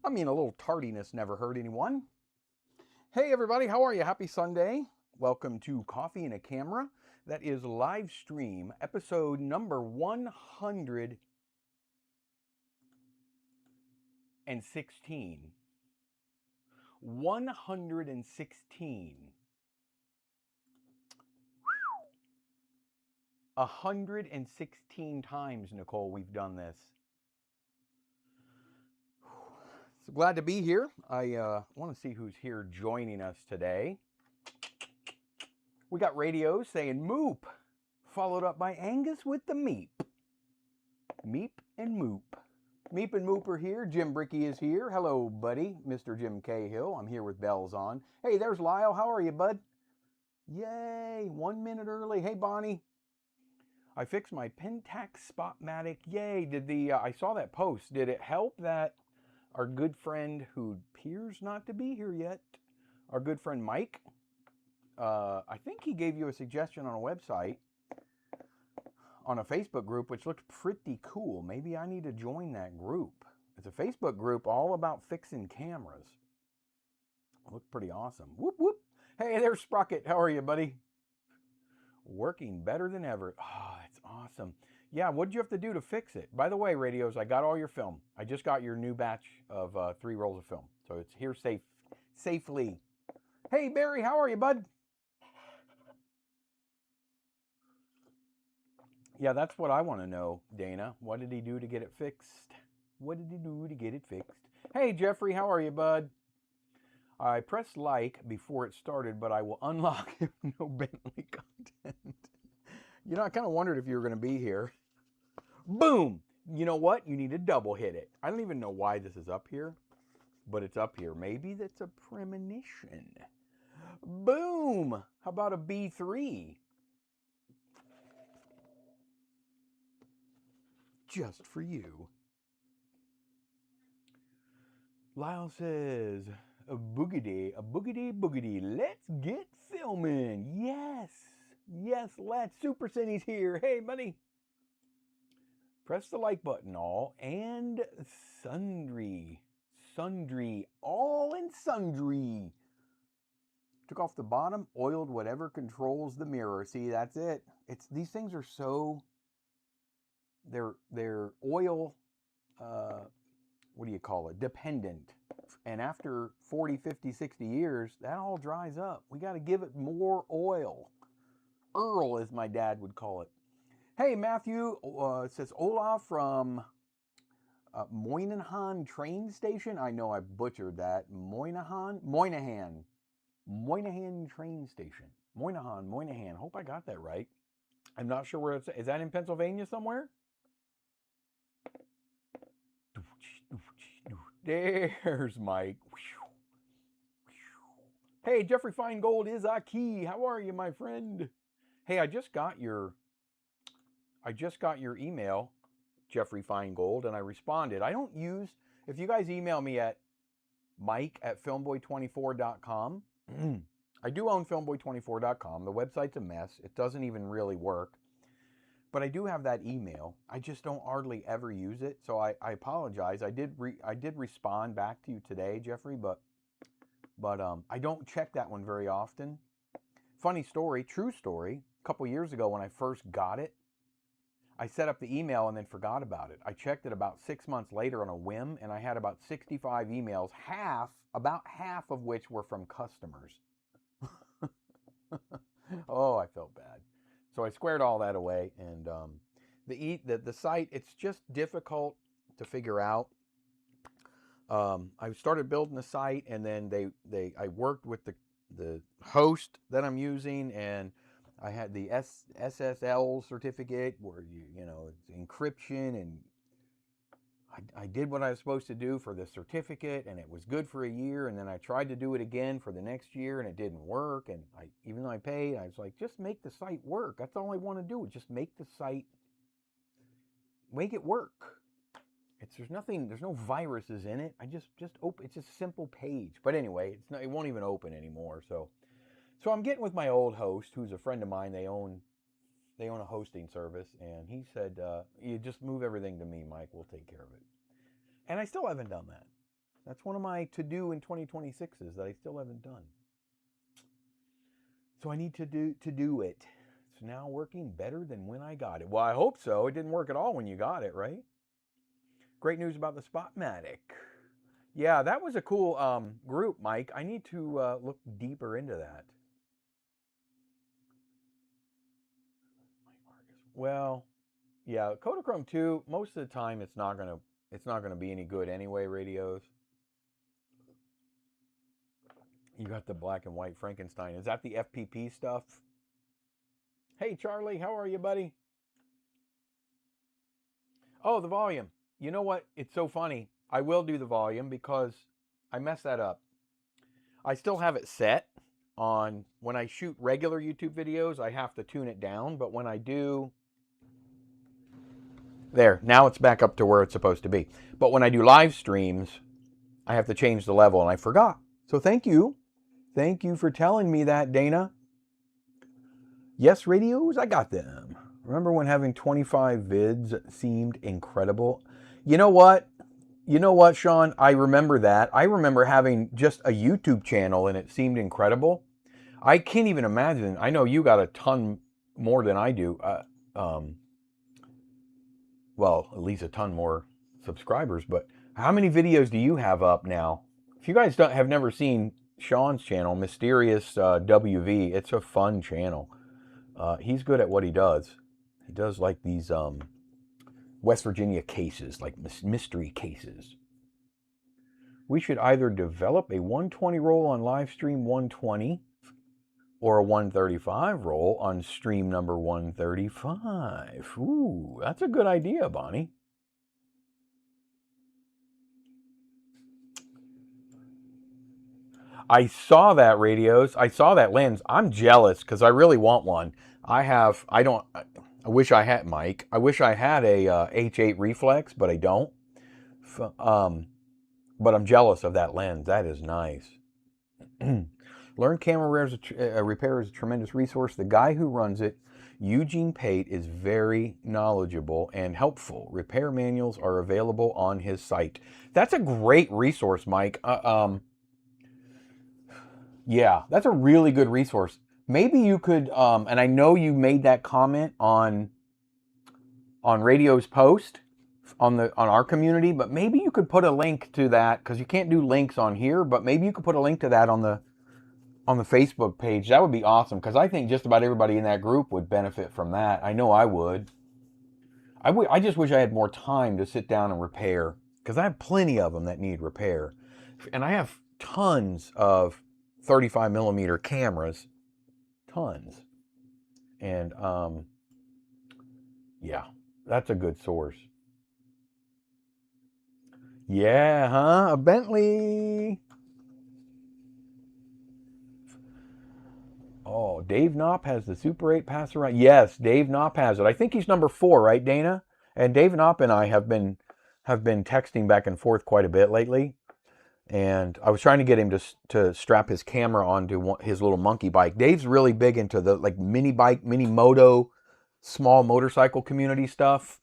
I mean, a little tardiness never hurt anyone. Hey everybody, how are you? Happy Sunday. Welcome to Coffee and a Camera. That is Livestream, episode number 116. 116. 116 times, Nicole, we've done this. So glad to be here. I want to see who's here joining us today. We got radio saying Moop, followed up by Angus with the Meep. Meep and Moop. Meep and Moop are here. Jim Bricky is here. Hello, buddy. Mr. Jim Cahill. I'm here with bells on. Hey, there's Lyle. How are you, bud? Yay, 1 minute early. Hey, Bonnie. I fixed my Pentax Spotmatic. Yay. I saw that post. Did it help that our good friend, who appears not to be here yet, our good friend Mike, I think he gave you a suggestion on a website, on a Facebook group, which looked pretty cool. Maybe I need to join that group. It's a Facebook group all about fixing cameras. It looked pretty awesome. Whoop, whoop. Hey, there's Sprocket. How are you, buddy? Working better than ever. Oh, that's awesome. Yeah, what'd you have to do to fix it? By the way, radios, I got all your film. I just got your new batch of 3 rolls of film. So it's here safely. Hey, Barry, how are you, bud? Yeah, that's what I want to know, Dana. What did he do to get it fixed? What did he do to get it fixed? Hey, Jeffrey, how are you, bud? I pressed like before it started, but I will unlock if no Bentley content. You know, I kind of wondered if you were going to be here. Boom! You know what? You need to double hit it. I don't even know why this is up here, but it's up here. Maybe that's a premonition. Boom! How about a B3? Just for you. Lyle says, a boogity, boogity. Let's get filming. Yes, yes, let's. Super Cindy's here. Hey, buddy. Press the like button, all and sundry. All and sundry. Took off the bottom, oiled whatever controls the mirror. See, that's it. These things are so, they're oil, what do you call it? Dependent. And after 40, 50, 60 years, that all dries up. We got to give it more oil. Earl, as my dad would call it. Hey, Matthew, says Olaf from Moynihan train station. I know I butchered that. Moynihan train station. Moynihan. Hope I got that right. I'm not sure where it's. Is that in Pennsylvania somewhere? There's Mike. Hey, Jeffrey Feingold is a key. How are you, my friend? Hey, I just got your email, Jeffrey Feingold, and I responded. I don't use, if you guys email me at mike@filmboy24.com, I do own filmboy24.com. The website's a mess. It doesn't even really work. But I do have that email. I just don't hardly ever use it. So I apologize. I did respond back to you today, Jeffrey, but I don't check that one very often. Funny story, true story. A couple years ago when I first got it, I set up the email and then forgot about it. I checked it about 6 months later on a whim, and I had about 65 emails, about half of which were from customers. Oh, I felt bad. So I squared all that away, and the site, it's just difficult to figure out. I started building the site, and then I worked with the host that I'm using, and I had the SSL certificate where it's encryption, and I did what I was supposed to do for the certificate, and it was good for a year, and then I tried to do it again for the next year, and it didn't work, and even though I paid, I was like, just make the site work. That's all I want to do, just make the site, make it work. There's no viruses in it. I just open, it's just a simple page. But anyway, it won't even open anymore, so I'm getting with my old host, who's a friend of mine. They own a hosting service, and he said, you just move everything to me, Mike. We'll take care of it. And I still haven't done that. That's one of my to-do in 2026s that I still haven't done. So I need to do it. It's now working better than when I got it. Well, I hope so. It didn't work at all when you got it, right? Great news about the Spotmatic. Yeah, that was a cool group, Mike. I need to look deeper into that. Well, yeah, Kodachrome 2, most of the time it's not gonna be any good anyway, radios. You got the black and white Frankenstein. Is that the FPP stuff? Hey Charlie, how are you, buddy? Oh, the volume. You know what? It's so funny. I will do the volume because I messed that up. I still have it set on when I shoot regular YouTube videos, I have to tune it down, but when I do there, now it's back up to where it's supposed to be. But when I do live streams, I have to change the level and I forgot. So thank you. Thank you for telling me that, Dana. Yes, radios, I got them. Remember when having 25 vids seemed incredible? You know what? You know what, Sean? I remember that. I remember having just a YouTube channel and it seemed incredible. I can't even imagine. I know you got a ton more than I do. Well, at least a ton more subscribers. But how many videos do you have up now? If you guys have never seen Sean's channel, Mysterious WV, it's a fun channel. He's good at what he does. He does like these West Virginia cases, like mystery cases. We should either develop a 120 roll on Livestream 120 or a 135 roll on stream number 135. Ooh, that's a good idea, Bonnie. I saw that, radios. I saw that lens. I'm jealous because I really want one. I wish I had, Mike. I wish I had a H8 reflex, but I don't. But I'm jealous of that lens. That is nice. Learn camera repair is a tremendous resource. The guy who runs it, Eugene Pate, is very knowledgeable and helpful. Repair manuals are available on his site. That's a great resource, Mike. Yeah, that's a really good resource. Maybe you could, and I know you made that comment on Radio's post on our community, but maybe you could put a link to that because you can't do links on here. But maybe you could put a link to that on the Facebook page. That would be awesome because I think just about everybody in that group would benefit from that. I know I would. I just wish I had more time to sit down and repair because I have plenty of them that need repair, and I have tons of 35 millimeter cameras, tons, and yeah, that's a good source. Yeah, huh? A Bentley. Oh, Dave Knopp has the Super 8 pass around. Yes, Dave Knopp has it. I think he's number 4, right, Dana? And Dave Knopp and I have been texting back and forth quite a bit lately. And I was trying to get him to strap his camera onto his little monkey bike. Dave's really big into the like mini bike, mini moto, small motorcycle community stuff.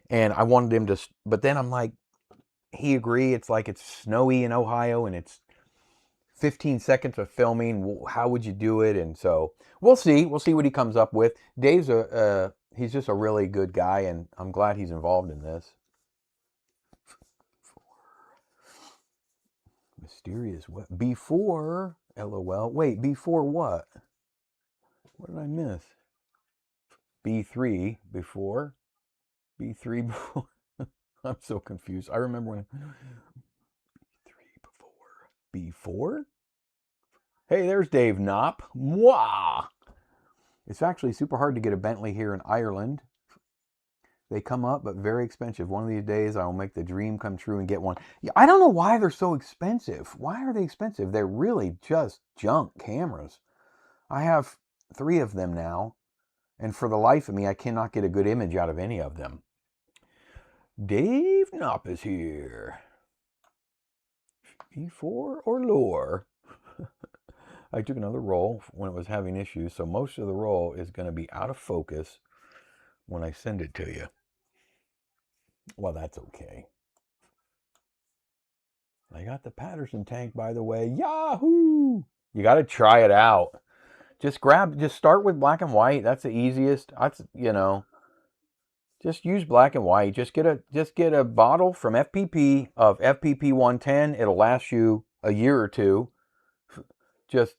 And I wanted him to, but then I'm like, he agreed. It's like it's snowy in Ohio and it's 15 seconds of filming. How would you do it? And so we'll see what he comes up with. Dave's he's just a really good guy, and I'm glad he's involved in this. Mysterious what? Before LOL. Wait, before what? What did I miss? B3 before. B3 before. I'm so confused. I remember when B3 before. Hey, there's Dave Knopp. Mwah! It's actually super hard to get a Bentley here in Ireland. They come up, but very expensive. One of these days, I will make the dream come true and get one. Yeah, I don't know why they're so expensive. Why are they expensive? They're really just junk cameras. I have 3 of them now, and for the life of me, I cannot get a good image out of any of them. Dave Knopp is here. E4 or lower? I took another roll when it was having issues, so most of the roll is going to be out of focus when I send it to you. Well, that's okay. I got the Patterson tank, by the way. Yahoo! You got to try it out. Just start with black and white. That's the easiest. That's, just use black and white. Just get a bottle from FPP of FPP 110. It'll last you a year or two. Just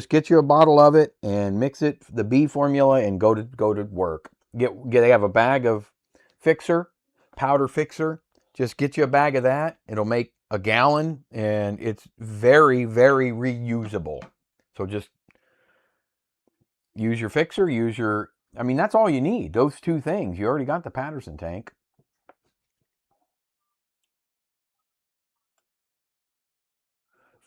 get you a bottle of it and mix it, the B formula, and go to work. They have a bag of fixer, powder fixer. Just get you a bag of that. It'll make a gallon, and it's very, very reusable. So just use your fixer, that's all you need. Those two things. You already got the Patterson tank.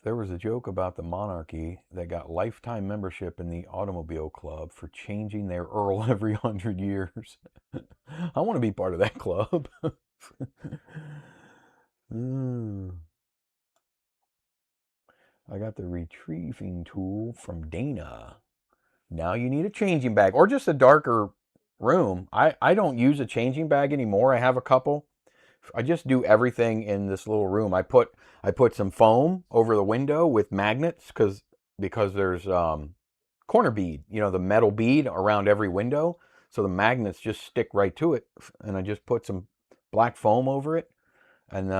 There was a joke about the monarchy that got lifetime membership in the automobile club for changing their Earl every 100 years. I want to be part of that club. I got the retrieving tool from Dana. Now you need a changing bag or just a darker room. I don't use a changing bag anymore. I have a couple. I just do everything in this little room. I put some foam over the window with magnets because there's corner bead, the metal bead around every window. So the magnets just stick right to it. And I just put some black foam over it and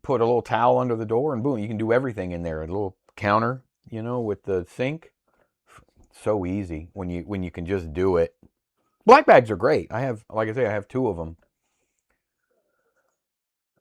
put a little towel under the door, and boom, you can do everything in there. A little counter, with the sink. So easy when you can just do it. Black bags are great. Like I say, I have two of them.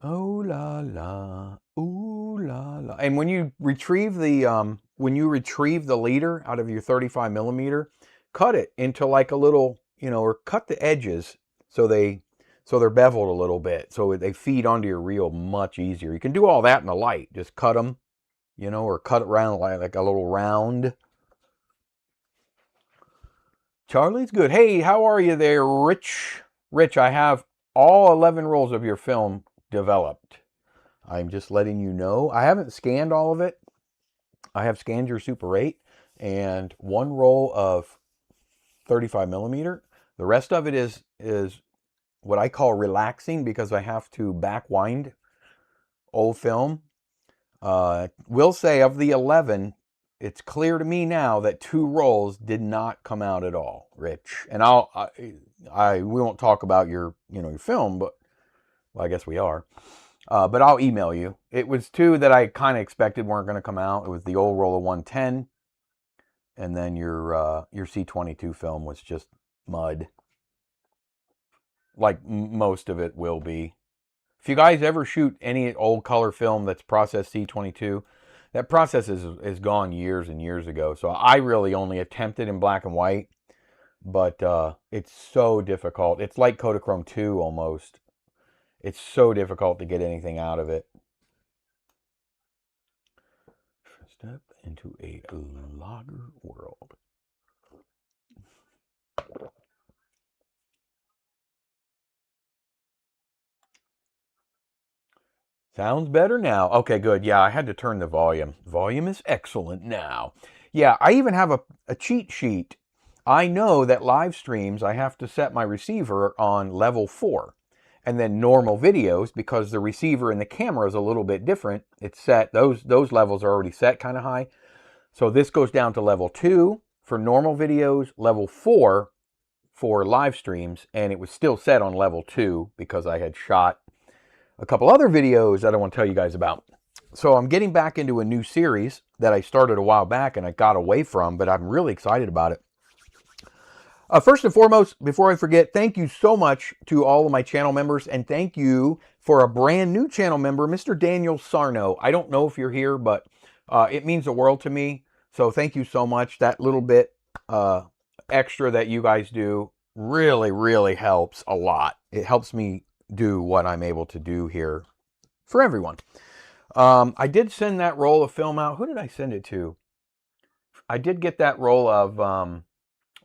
Oh la la, ooh la la. And when you retrieve the leader out of your 35 millimeter, cut it into like a little, or cut the edges so they're beveled a little bit, so they feed onto your reel much easier. You can do all that in the light. Just cut them, or cut it around like a little round. Charlie's good. Hey, how are you there, Rich? Rich, I have all 11 rolls of your film developed. I'm just letting you know. I haven't scanned all of it. I have scanned your Super 8 and one roll of 35 millimeter. The rest of it is what I call relaxing because I have to back wind old film. Will say of the 11, it's clear to me now that 2 rolls did not come out at all, Rich. And we won't talk about your your film, but well, I guess we are. But I'll email you. It was 2 that I kind of expected weren't going to come out. It was the old roll of 110, and then your C22 film was just mud. Like most of it will be. If you guys ever shoot any old color film that's processed C22, that process is gone years and years ago. So I really only attempted in black and white, but it's so difficult. It's like Kodachrome 2 almost. It's so difficult to get anything out of it. Step into a logger world. Sounds better now. Okay, good. Yeah, I had to turn the volume. Volume is excellent now. Yeah, I even have a cheat sheet. I know that live streams, I have to set my receiver on level 4. And then normal videos, because the receiver and the camera is a little bit different, it's set, those levels are already set kind of high. So this goes down to level 2 for normal videos, level 4 for live streams, and it was still set on level 2 because I had shot a couple other videos that I want to tell you guys about. So I'm getting back into a new series that I started a while back and I got away from, but I'm really excited about it. First and foremost, before I forget, thank you so much to all of my channel members, and thank you for a brand new channel member, Mr. Daniel Sarno. I don't know if you're here, but it means the world to me. So thank you so much. That little bit extra that you guys do really, really helps a lot. It helps me do what I'm able to do here for everyone. I did send that roll of film out. Who did I send it to? I did get that roll of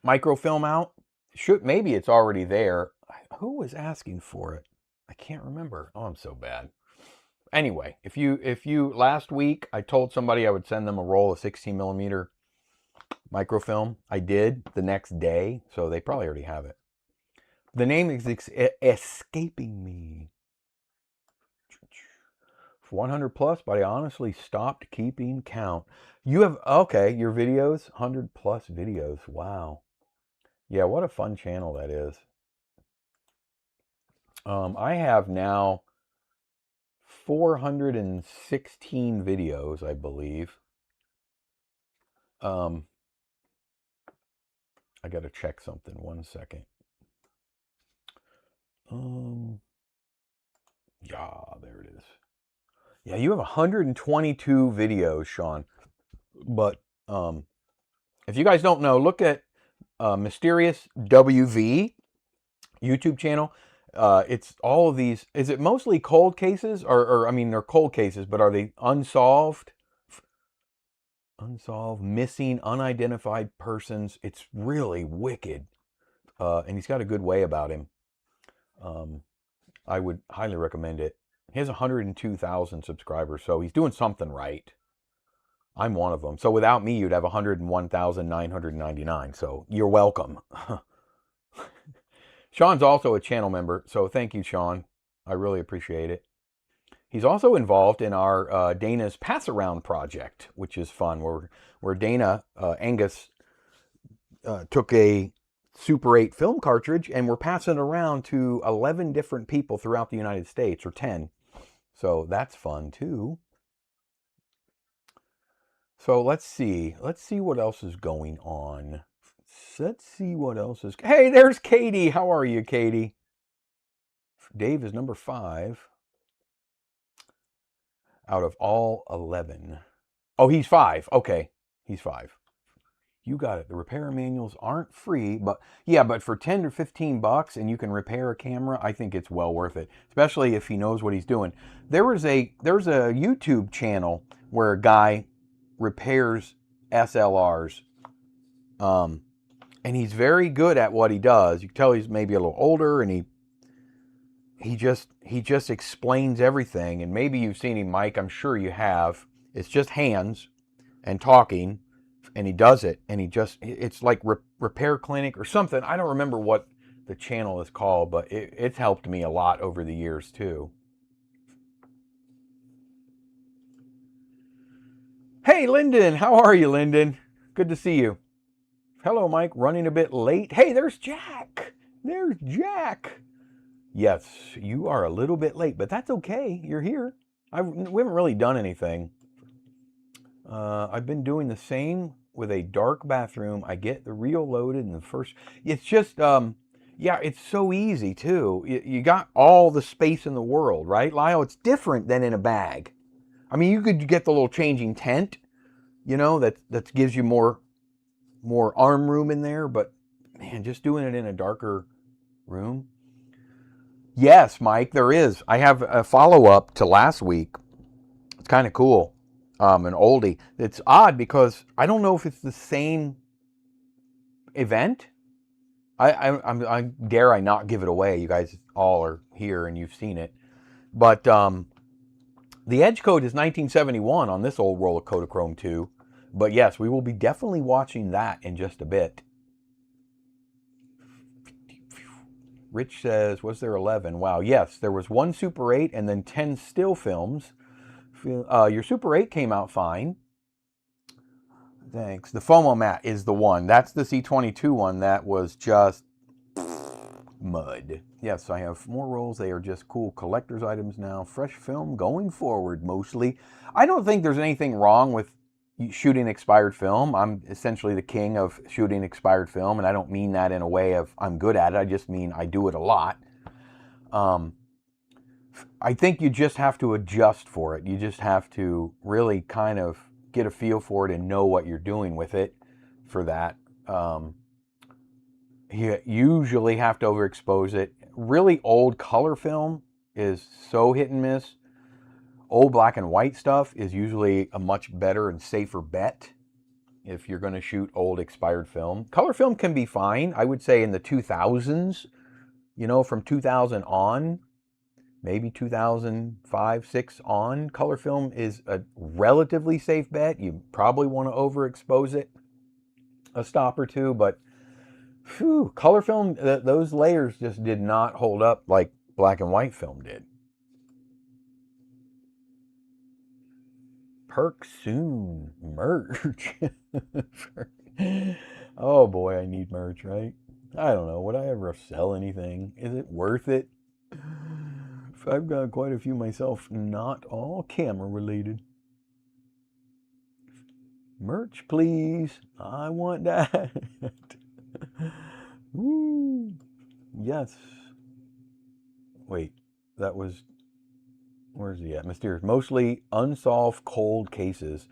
microfilm out. Maybe it's already there. Who was asking for it? I can't remember. Oh, I'm so bad. Anyway, if you last week I told somebody I would send them a roll of 16 millimeter microfilm. I did the next day, so they probably already have it. The name is escaping me. 100 plus, but I honestly stopped keeping count. You have, okay, your videos, 100 plus videos. Wow. Yeah, what a fun channel that is. I have now 416 videos, I believe. I got to check something. 1 second. Yeah, there it is. Yeah, you have 122 videos, Sean. But if you guys don't know, look at Mysterious WV YouTube channel. It's all of these. Is it mostly cold cases, or I mean, they're cold cases, but are they unsolved? Unsolved, missing, unidentified persons. It's really wicked, and he's got a good way about him. I would highly recommend it. He has 102,000 subscribers, so he's doing something right. I'm one of them. So without me, you'd have 101,999. So you're welcome. Sean's also a channel member, so thank you, Sean. I really appreciate it. He's also involved in our Dana's Pass Around project, which is fun, where Dana, Angus, took a Super 8 film cartridge and we're passing it around to 11 different people throughout the United States, or 10. So that's fun too. So let's see what else is going on. Hey, there's Katie. How are you, Katie? Dave is number 5 out of all 11. Oh, he's 5. Okay, he's 5. You got it. The repair manuals aren't free, but yeah, but for 10 or 15 bucks and you can repair a camera, I think it's well worth it, especially if he knows what he's doing. There's a YouTube channel where a guy repairs SLRs. And he's very good at what he does. You can tell he's maybe a little older, and he just explains everything. And maybe you've seen him, Mike. I'm sure you have. It's just hands and talking, and he does it. And it's like Repair Clinic or something. I don't remember what the channel is called, but it's helped me a lot over the years too. Hey, Lyndon. How are you, Lyndon? Good to see you. Hello, Mike. Running a bit late. Hey, there's Jack. There's Jack. Yes, you are a little bit late, but that's okay. You're here. We haven't really done anything. I've been doing the same with a dark bathroom. I get the reel loaded in the first. It's just, yeah, it's so easy too. You got all the space in the world, right, Lyle? It's different than in a bag. I mean, you could get the little changing tent, that gives you more arm room in there, but man, just doing it in a darker room. Yes, Mike, there is. I have a follow-up to last week. It's kind of cool. An oldie. It's odd because I don't know if it's the same event. I dare I not give it away. You guys all are here and you've seen it. But the edge code is 1971 on this old roll of Kodachrome 2. But yes, we will be definitely watching that in just a bit. Rich says, was there 11? Wow, yes, there was 1 Super 8 and then 10 still films. Your Super 8 came out fine. Thanks. The FOMO mat is the one. That's the C22 one that was just mud. Yes, I have more rolls. They are just cool collector's items now. Fresh film going forward, mostly. I don't think there's anything wrong with shooting expired film. I'm essentially the king of shooting expired film, and I don't mean that in a way of I'm good at it. I just mean I do it a lot. I think you just have to adjust for it. You just have to really kind of get a feel for it and know what you're doing with it for that. You usually have to overexpose it. Really old color film is so hit and miss. Old black and white stuff is usually a much better and safer bet if you're going to shoot old expired film. Color film can be fine. I would say in the 2000s, from 2000 on, maybe 2005, 6 on, color film is a relatively safe bet. You probably want to overexpose it a stop or two, but color film, those layers just did not hold up like black and white film did. Perk soon. Merch. Oh boy, I need merch, right? I don't know. Would I ever sell anything? Is it worth it? I've got quite a few myself, not all camera related. Merch, please. I want that. Woo. Yes. Wait, that was, where's he at? Mysterious. Mostly unsolved cold cases.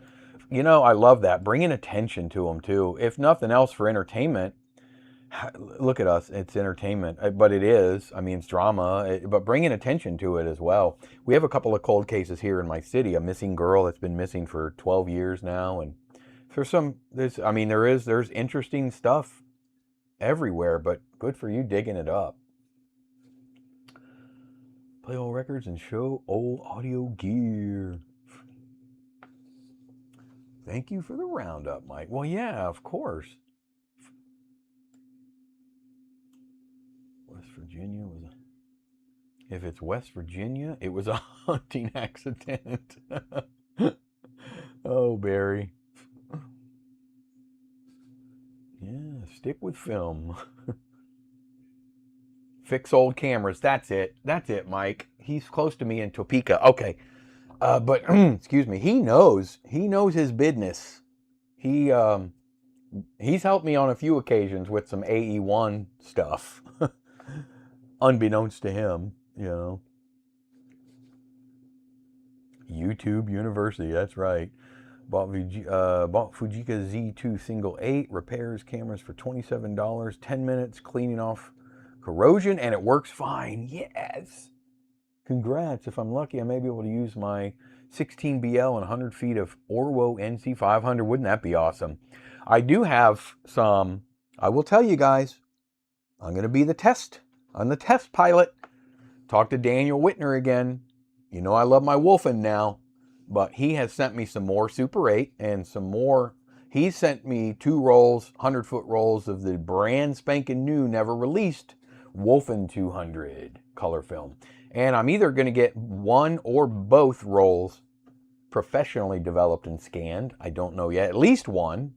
You know, I love that. Bringing attention to them, too. If nothing else, for entertainment. Look at us. It's entertainment. But it is. I mean, it's drama. But bringing attention to it as well. We have a couple of cold cases here in my city. A missing girl that's been missing for 12 years now. And there's interesting stuff everywhere. But good for you digging it up. Play old records and show old audio gear. Thank you for the roundup, Mike. Well, yeah, of course. West Virginia was if it's West Virginia, it was a hunting accident. Oh, Barry. Yeah, stick with film. Fix old cameras. That's it. That's it, Mike. He's close to me in Topeka. Okay. But excuse me. He knows his business. He's helped me on a few occasions with some AE1 stuff. Unbeknownst to him, you know. YouTube University, that's right. Bought Fujika Z2 single 8, repairs cameras for $27, 10 minutes cleaning off corrosion, and it works fine. Yes. Congrats. If I'm lucky, I may be able to use my 16BL and 100 feet of Orwo NC500. Wouldn't that be awesome? I do have some, I will tell you guys, I'm going to be the test. I'm the test pilot. Talk to Daniel Whitner again. You know I love my Wolfen now, but he has sent me some more Super 8 and some more. He sent me 2 rolls, 100-foot rolls of the brand spanking new, never released Wolfen 200 color film. And I'm either going to get one or both rolls professionally developed and scanned. I don't know yet. At least one.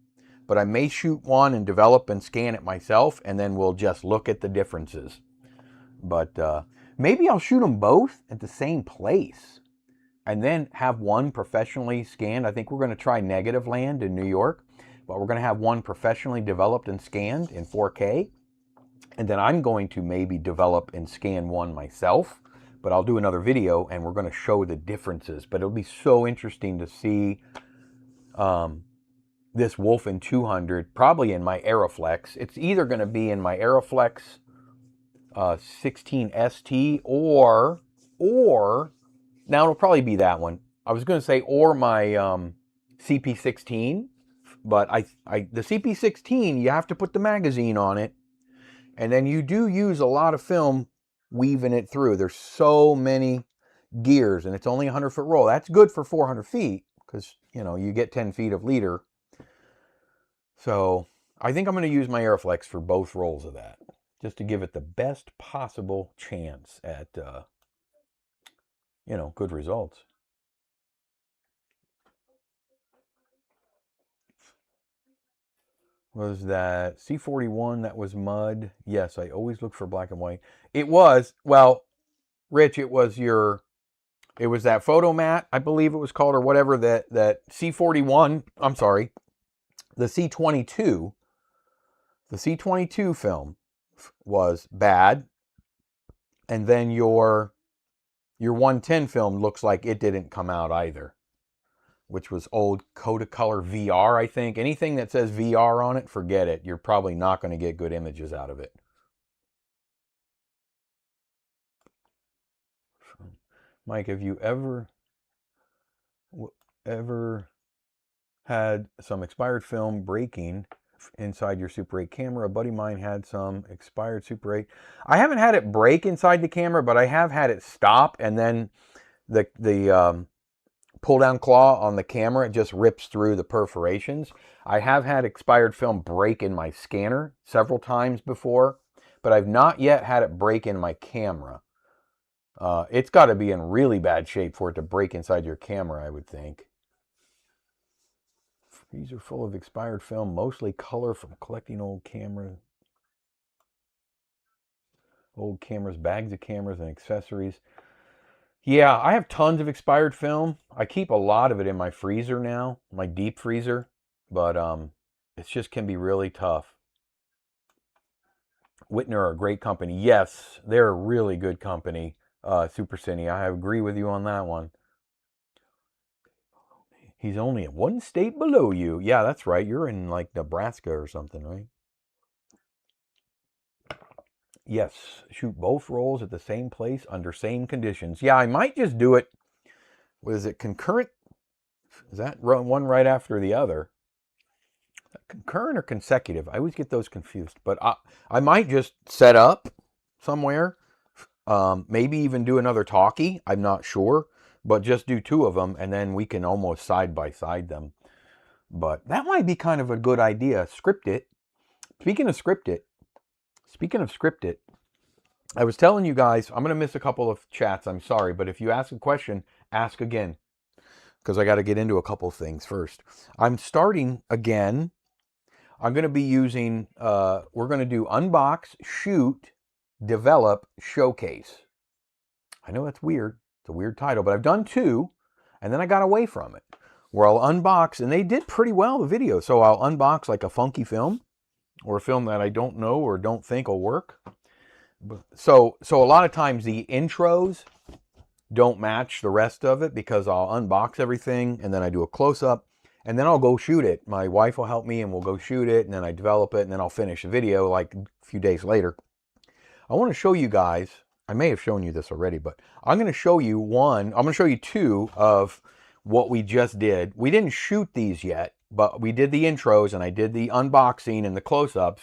But I may shoot one and develop and scan it myself, and then we'll just look at the differences. But maybe I'll shoot them both at the same place and then have one professionally scanned. I think we're going to try Negative Land in New York, but we're going to have one professionally developed and scanned in 4K. And then I'm going to maybe develop and scan one myself, but I'll do another video and we're going to show the differences. But it'll be so interesting to see this Wolfen 200, probably in my Aeroflex. It's either going to be in my Aeroflex 16 ST or now it'll probably be that one. I was going to say or my CP16, but the CP16 you have to put the magazine on it, and then you do use a lot of film weaving it through. There's so many gears, and it's only a 100-foot roll. That's good for 400 feet because you know you get 10 feet of leader. So I think I'm going to use my Aeroflex for both rolls of that, just to give it the best possible chance at, you know, good results. Was that C41 that was mud? Yes, I always look for black and white. It was, well, Rich, it was that photo mat, I believe it was called, or whatever, that C41, I'm sorry, the C22 film was bad, and then your 110 film looks like it didn't come out either, which was old Kodacolor VR, I think. Anything that says VR on it, forget it. You're probably not going to get good images out of it. Mike, have you ever had some expired film breaking inside your Super 8 camera? A buddy of mine had some expired Super 8. I haven't had it break inside the camera, but I have had it stop, and then the pull down claw on the camera, it just rips through the perforations. I have had expired film break in my scanner several times before, but I've not yet had it break in my camera. It's got to be in really bad shape for it to break inside your camera, I would think. These are full of expired film, mostly color from collecting old cameras, bags of cameras and accessories. Yeah, I have tons of expired film. I keep a lot of it in my freezer now, my deep freezer, but it just can be really tough. Whitner are a great company. Yes, they're a really good company, Super Cine. I agree with you on that one. He's only one state below you. Yeah, that's right. You're in like Nebraska or something, right? Yes, shoot both rolls at the same place under same conditions. Yeah, I might just do it. Was it concurrent? Is that one right after the other? Concurrent or consecutive? I always get those confused. But I might just set up somewhere. Maybe even do another talkie. I'm not sure. But just do two of them, and then we can almost side by side them. But that might be kind of a good idea. Script it. Speaking of script it, I was telling you guys, I'm going to miss a couple of chats. I'm sorry. But if you ask a question, ask again. Because I got to get into a couple things first. I'm starting again. I'm going to be using, we're going to do unbox, shoot, develop, showcase. I know that's weird. It's a weird title, but I've done two, and then I got away from it. Where I'll unbox, and they did pretty well, the video. So I'll unbox like a funky film, or a film that I don't know or don't think will work. So a lot of times the intros don't match the rest of it because I'll unbox everything, and then I do a close-up, and then I'll go shoot it. My wife will help me, and we'll go shoot it, and then I develop it, and then I'll finish the video like a few days later. I want to show you guys, I may have shown you this already, but I'm going to show you one, I'm going to show you two of what we just did. We didn't shoot these yet, but we did the intros, and I did the unboxing and the close-ups.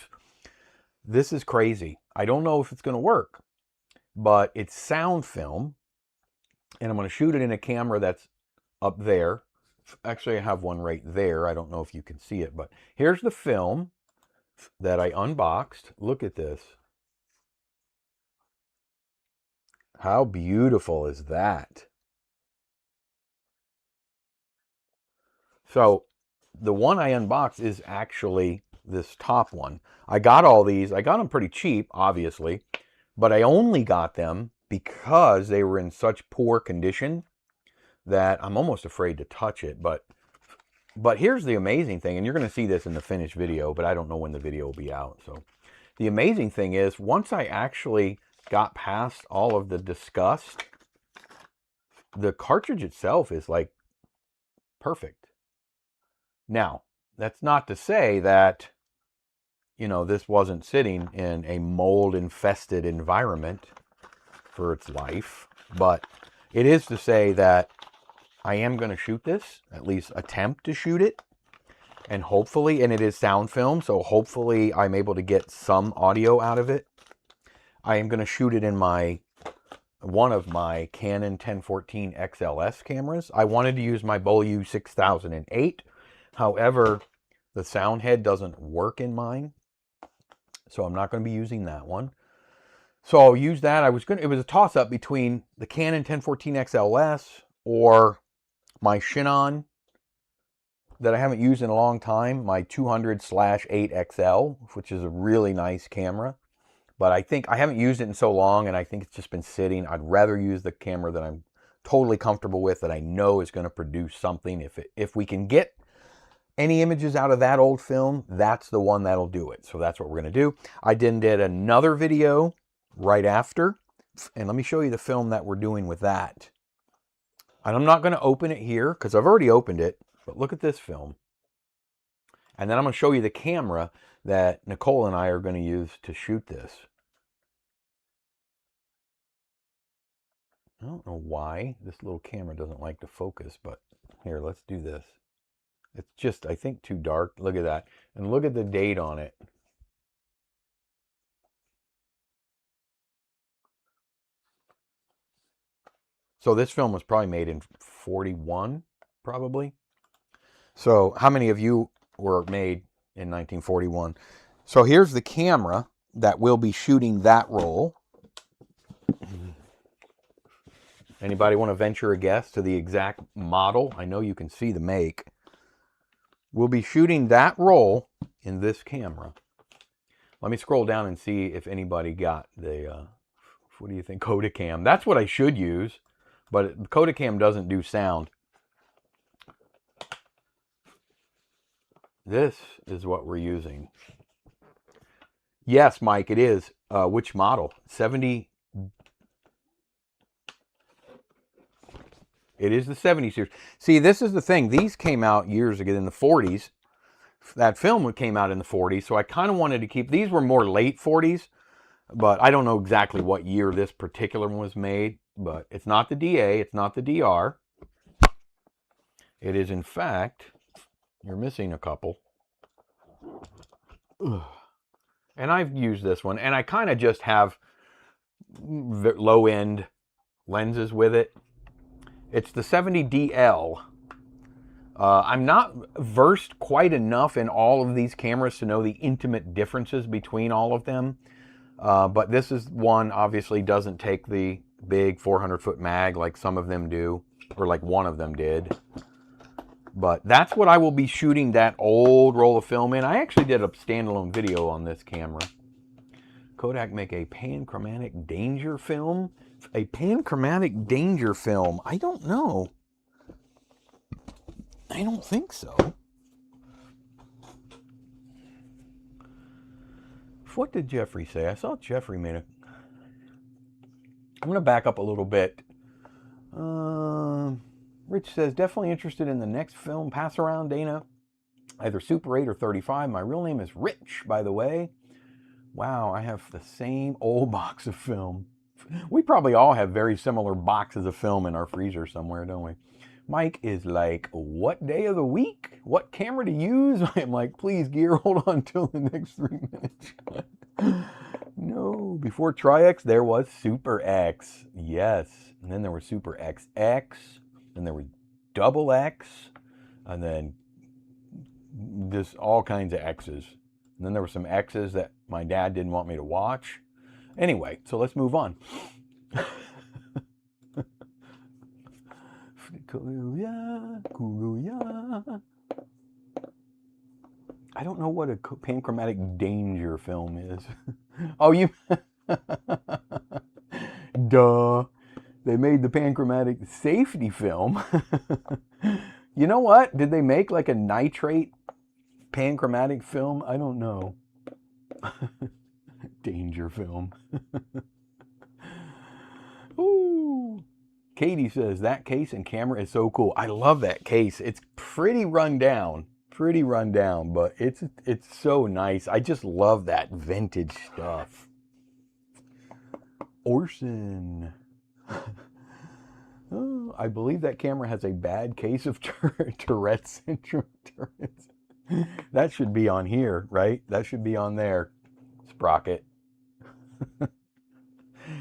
This is crazy. I don't know if it's going to work, but it's sound film, and I'm going to shoot it in a camera that's up there. Actually, I have one right there. I don't know if you can see it, but here's the film that I unboxed. Look at this. How beautiful is that? So the one I unboxed is actually this top one. I got all these. I got them pretty cheap, obviously, but I only got them because they were in such poor condition that I'm almost afraid to touch it. But here's the amazing thing, and you're going to see this in the finished video, but I don't know when the video will be out. So the amazing thing is, once I actually got past all of the disgust, the cartridge itself is like perfect. Now, that's not to say that, you know, this wasn't sitting in a mold-infested environment for its life, but it is to say that I am going to shoot this, at least attempt to shoot it, and hopefully, and it is sound film, so hopefully I'm able to get some audio out of it. I am going to shoot it in one of my Canon 1014 XLS cameras. I wanted to use my Beaulieu 6008. However, the sound head doesn't work in mine, so I'm not going to be using that one. So I'll use that. It was a toss-up between the Canon 1014 XLS or my Chinon that I haven't used in a long time, my 200/8XL, which is a really nice camera. But I think I haven't used it in so long, and I think it's just been sitting. I'd rather use the camera that I'm totally comfortable with, that I know is going to produce something. If we can get any images out of that old film, that's the one that'll do it. So that's what we're going to do. I then did another video right after, and let me show you the film that we're doing with that. And I'm not going to open it here because I've already opened it, but look at this film. And then I'm going to show you the camera that Nicole and I are going to use to shoot this. I don't know why this little camera doesn't like to focus, but here, let's do this. It's just, I think, too dark. Look at that. And look at the date on it. So this film was probably made in 41, probably. So how many of you were made in 1941? So here's the camera that will be shooting that roll. Anybody want to venture a guess to the exact model? I know you can see the make. We'll be shooting that roll in this camera. Let me scroll down and see if anybody got the, what do you think, Kodacam. That's what I should use, but Kodacam doesn't do sound. This is what we're using. Yes, Mike, it is. Which model? 70. It is the 70 series. See, this is the thing. These came out years ago in the 40s. That film came out in the 40s, so I kind of wanted to keep... These were more late 40s, but I don't know exactly what year this particular one was made. But it's not the DA. It's not the DR. It is, in fact... You're missing a couple. Ugh. And I've used this one, and I kind of just have low-end lenses with it. It's the 70DL. I'm not versed quite enough in all of these cameras to know the intimate differences between all of them. But this is one, obviously, doesn't take the big 400-foot mag like some of them do, or like one of them did. But that's what I will be shooting that old roll of film in. I actually did a standalone video on this camera. Kodak make a panchromatic danger film? A panchromatic danger film? I don't know. I don't think so. What did Jeffrey say? I saw Jeffrey made a... I'm going to back up a little bit. Rich says, definitely interested in the next film. Pass around, Dana. Either Super 8 or 35. My real name is Rich, by the way. Wow, I have the same old box of film. We probably all have very similar boxes of film in our freezer somewhere, don't we? Mike is like, what day of the week? What camera to use? I'm like, please, Gear, hold on till the next 3 minutes. No, before Tri-X, there was Super X. Yes, and then there was Super XX. And there was double X, and then this all kinds of X's. And then there were some X's that my dad didn't want me to watch. Anyway, so let's move on. I don't know what a panchromatic danger film is. Oh, you... Duh. They made the panchromatic safety film. You know what? Did they make like a nitrate panchromatic film? I don't know. Danger film. Ooh. Katie says, that case and camera is so cool. I love that case. It's pretty run down. But it's so nice. I just love that vintage stuff. Orson. Oh, I believe that camera has a bad case of Tourette's syndrome. That should be on here, right? That should be on there. Sprocket.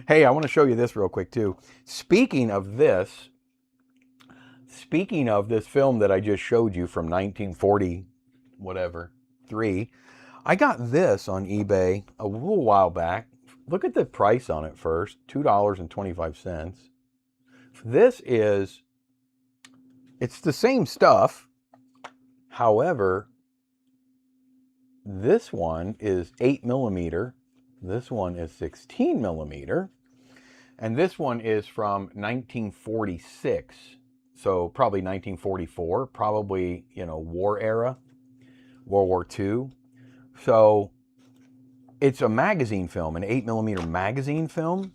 Hey, I want to show you this real quick too. Speaking of this film that I just showed you from 1940, whatever, 3, I got this on eBay a little while back. Look at the price on it first, $2.25. This is, it's the same stuff. However, this one is 8mm. This one is 16mm. And this one is from 1946. So probably 1944, probably, you know, war era, World War II. So it's a magazine film, an 8mm magazine film.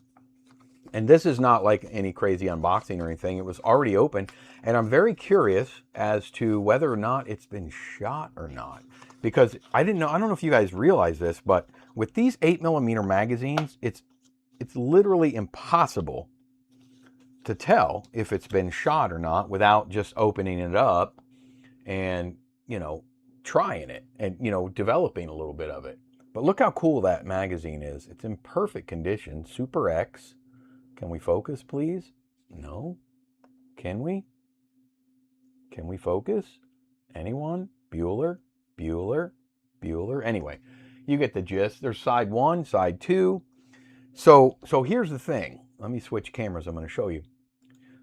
And this is not like any crazy unboxing or anything. It was already open. And I'm very curious as to whether or not it's been shot or not. Because I don't know if you guys realize this, but with these 8mm magazines, it's literally impossible to tell if it's been shot or not without just opening it up and, you know, trying it and, you know, developing a little bit of it. But look how cool that magazine is. It's in perfect condition. Super X. Can we focus, please? No? Can we? Can we focus? Anyone? Bueller? Bueller? Bueller? Anyway, you get the gist. There's side 1, side 2. So here's the thing. Let me switch cameras. I'm going to show you.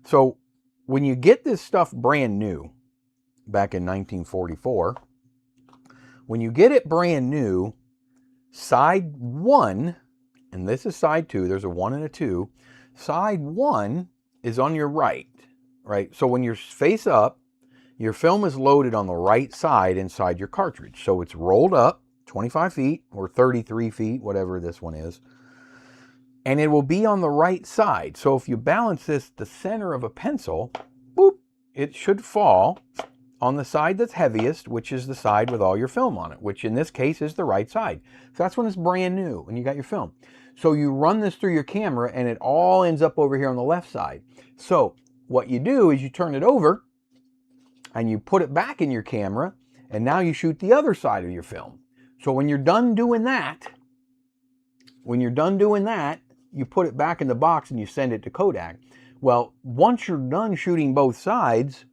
So when you get this stuff brand new, back in 1944, When you get it brand new, side 1, and this is side 2, there's a 1 and a 2, side 1 is on your right, right? So when you're face up, your film is loaded on the right side inside your cartridge. So it's rolled up 25 feet or 33 feet, whatever this one is, and it will be on the right side. So if you balance this the center of a pencil, boop, it should fall on the side that's heaviest, which is the side with all your film on it, which in this case is the right side. So that's when it's brand new and you got your film. So you run this through your camera and it all ends up over here on the left side. So what you do is you turn it over and you put it back in your camera, and now you shoot the other side of your film. So when you're done doing that, you put it back in the box and you send it to Kodak. Well, once you're done shooting both sides,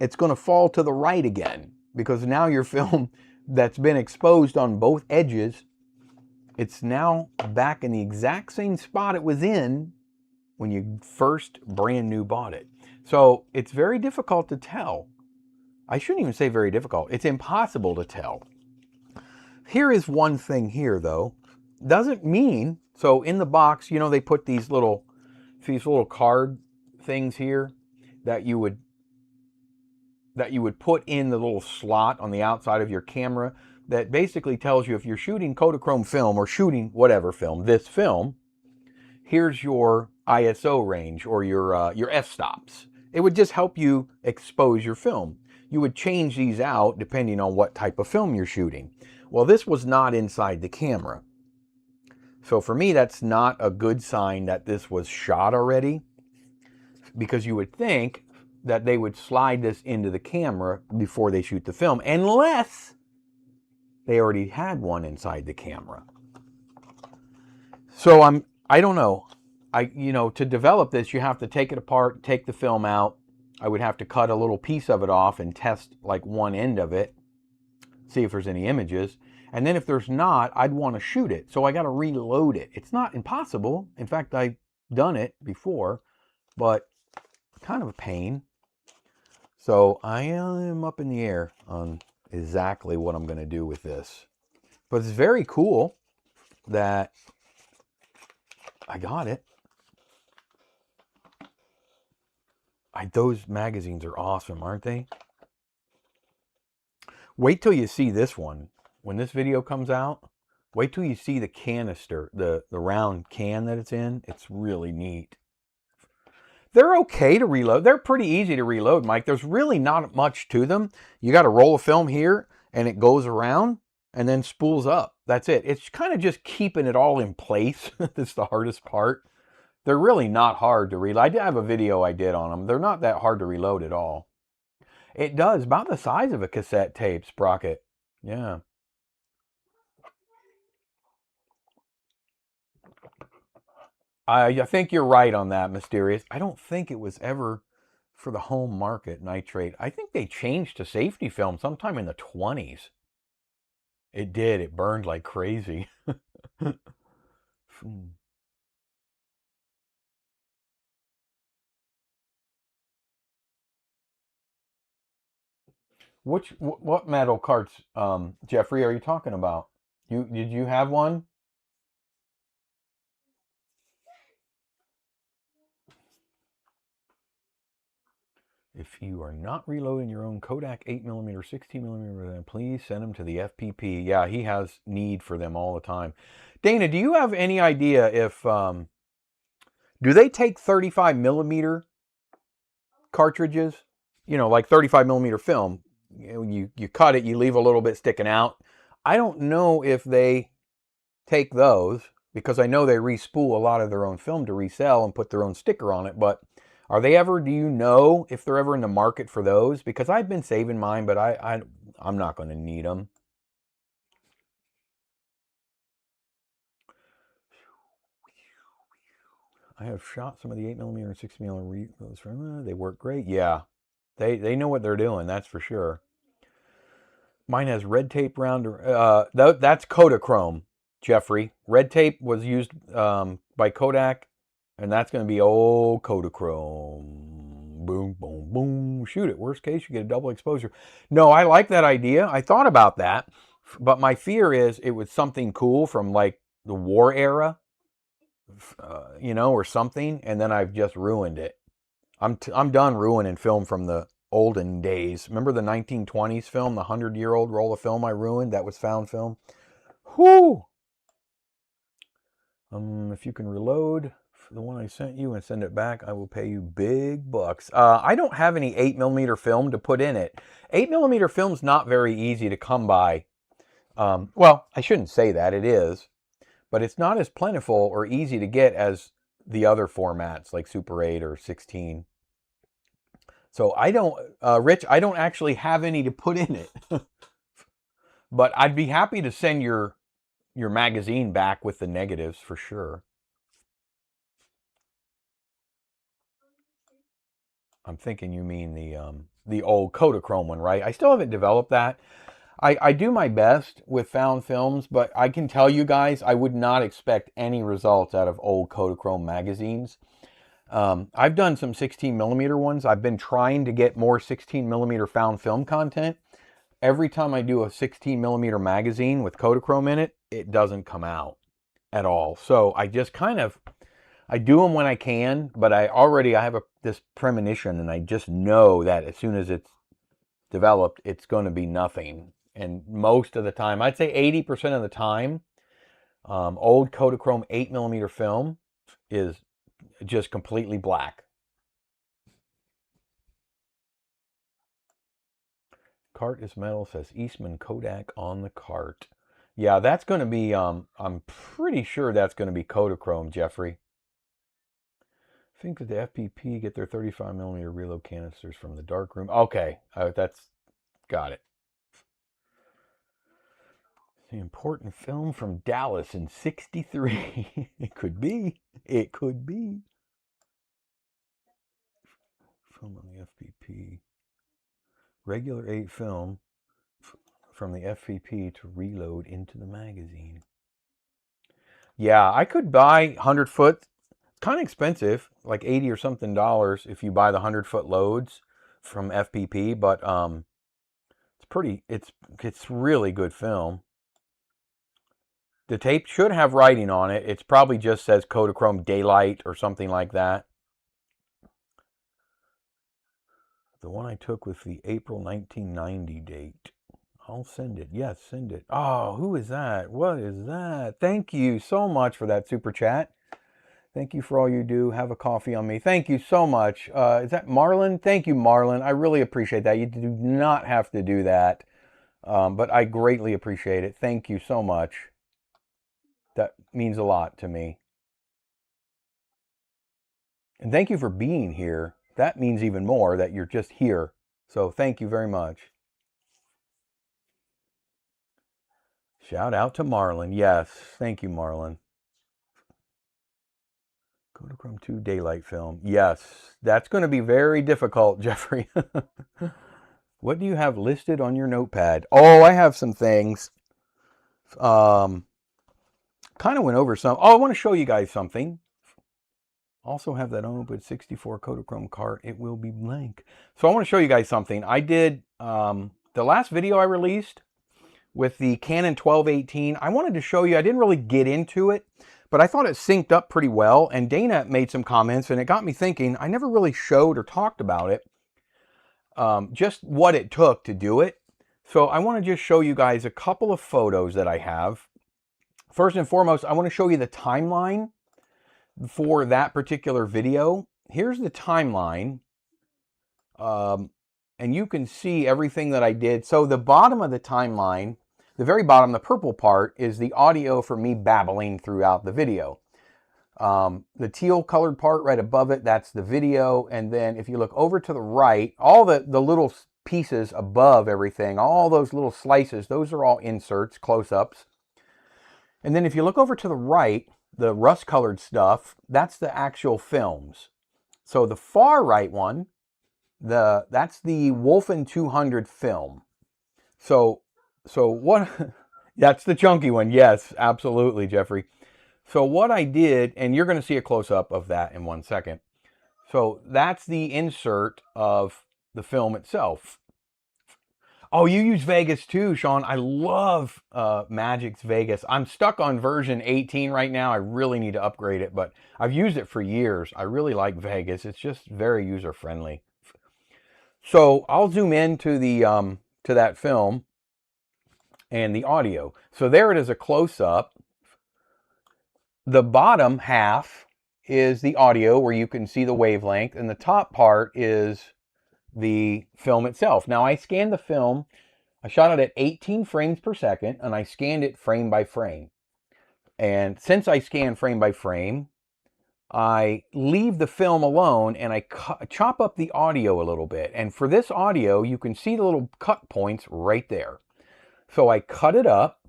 it's going to fall to the right again, because now your film that's been exposed on both edges, it's now back in the exact same spot it was in when you first brand new bought it. So it's very difficult to tell. I shouldn't even say very difficult. It's impossible to tell. Here is one thing here though. Doesn't mean, so in the box, you know, they put these little card things here that you would put in the little slot on the outside of your camera that basically tells you if you're shooting Kodachrome film or shooting whatever film, this film, here's your ISO range or your f-stops. It would just help you expose your film. You would change these out depending on what type of film you're shooting. Well, this was not inside the camera. So for me, that's not a good sign that this was shot already, because you would think that they would slide this into the camera before they shoot the film, unless they already had one inside the camera. So I don't know. To develop this, you have to take it apart, take the film out. I would have to cut a little piece of it off and test like one end of it, see if there's any images. And then if there's not, I'd want to shoot it. So I got to reload it. It's not impossible. In fact, I've done it before, but kind of a pain. So I am up in the air on exactly what I'm going to do with this. But it's very cool that I got it. Those magazines are awesome, aren't they? Wait till you see this one. When this video comes out, wait till you see the canister, the round can that it's in. It's really neat. They're okay to reload. They're pretty easy to reload, Mike. There's really not much to them. You got to roll a film here and it goes around and then spools up. That's it. It's kind of just keeping it all in place. That's the hardest part. They're really not hard to reload. I did have a video I did on them. They're not that hard to reload at all. It does. About the size of a cassette tape sprocket. Yeah. I think you're right on that, Mysterious. I don't think it was ever for the home market, nitrate. I think they changed to safety film sometime in the 20s. It did. It burned like crazy. What metal carts, Jeffrey, are you talking about? Did you have one? If you are not reloading your own Kodak 8mm, 16mm, then please send them to the FPP. Yeah, he has need for them all the time. Dana, do you have any idea if, do they take 35mm cartridges? You know, like 35mm film. You cut it, you leave a little bit sticking out. I don't know if they take those, because I know they respool a lot of their own film to resell and put their own sticker on it, but are they ever, do you know if they're ever in the market for those? Because I've been saving mine, but I'm not going to need them. I have shot some of the 8mm and 6mm. They work great. Yeah, they know what they're doing, that's for sure. Mine has red tape round. That's Kodachrome, Jeffrey. Red tape was used by Kodak, and that's going to be old Kodachrome. boom, boom, boom. Shoot it. Worst case, you get a double exposure. No, I like that idea. I thought about that. But my fear is it was something cool from like the war era, you know, or something. And then I've just ruined it. I'm done ruining film from the olden days. Remember the 1920s film, the 100-year-old roll of film I ruined? That was found film. Whoo! If you can reload the one I sent you and send it back, I will pay you big bucks. I don't have any 8mm film to put in it. 8mm film's not very easy to come by. Well, I shouldn't say that, it is. But it's not as plentiful or easy to get as the other formats like Super 8 or 16. So I don't, Rich, I don't actually have any to put in it. But I'd be happy to send your magazine back with the negatives for sure. I'm thinking you mean the old Kodachrome one, right? I still haven't developed that. I do my best with found films, but I can tell you guys, I would not expect any results out of old Kodachrome magazines. I've done some 16mm ones. I've been trying to get more 16mm found film content. Every time I do a 16mm magazine with Kodachrome in it, it doesn't come out at all. So I just kind of, I do them when I can, but I have this premonition, and I just know that as soon as it's developed, it's going to be nothing. And most of the time, I'd say 80% of the time, old Kodachrome 8mm film is just completely black. Cart is metal, says Eastman Kodak on the cart. Yeah, that's going to be, I'm pretty sure that's going to be Kodachrome, Jeffrey. I think that the FPP get their 35mm reload canisters from the darkroom. Okay, that's, got it. The important film from Dallas in '63. It could be. It could be. Film on the FPP. Regular 8 film from the FPP to reload into the magazine. Yeah, I could buy 100-foot. It's kind of expensive, like $80 or something if you buy the 100-foot loads from FPP, but it's really good film. The tape should have writing on it. It probably just says Kodachrome Daylight or something like that. The one I took with the April 1990 date. I'll send it. Yes, send it. Oh, who is that? What is that? Thank you so much for that super chat. Thank you for all you do. Have a coffee on me. Thank you so much. Is that Marlon? Thank you, Marlon. I really appreciate that. You do not have to do that, but I greatly appreciate it. Thank you so much. That means a lot to me. And thank you for being here. That means even more that you're just here. So thank you very much. Shout out to Marlon. Yes, thank you, Marlon. Kodachrome 2 Daylight film. Yes, that's going to be very difficult, Jeffrey. What do you have listed on your notepad? Oh, I have some things. Kind of went over some. Oh, I want to show you guys something. Also have that open 64 Kodachrome cart. It will be blank. So I want to show you guys something. I did the last video I released with the Canon 12-18. I wanted to show you. I didn't really get into it, but I thought it synced up pretty well. And Dana made some comments, and it got me thinking. I never really showed or talked about it, just what it took to do it. So I want to just show you guys a couple of photos that I have. First and foremost, I want to show you the timeline for that particular video. Here's the timeline. And you can see everything that I did. So the bottom of the timeline, the very bottom, the purple part, is the audio for me babbling throughout the video. The teal colored part right above it, that's the video. And then if you look over to the right, all the little pieces above everything, all those little slices, those are all inserts, close-ups. And then if you look over to the right, the rust-colored stuff, that's the actual films. So the far right one, that's the Wolfen 200 film. So what? That's the chunky one. Yes, absolutely, Jeffrey. So what I did, and you're going to see a close-up of that in 1 second. So that's the insert of the film itself. Oh, you use Vegas too, Sean. I love Magic's Vegas. I'm stuck on version 18 right now. I really need to upgrade it, but I've used it for years. I really like Vegas. It's just very user friendly. So I'll zoom into the to that film and the audio. So there it is, a close up. The bottom half is the audio where you can see the wavelength, and the top part is the film itself. Now I scanned the film. I shot it at 18 frames per second, and I scanned it frame by frame. And since I scan frame by frame, I leave the film alone and I chop up the audio a little bit. And for this audio, you can see the little cut points right there. So I cut it up,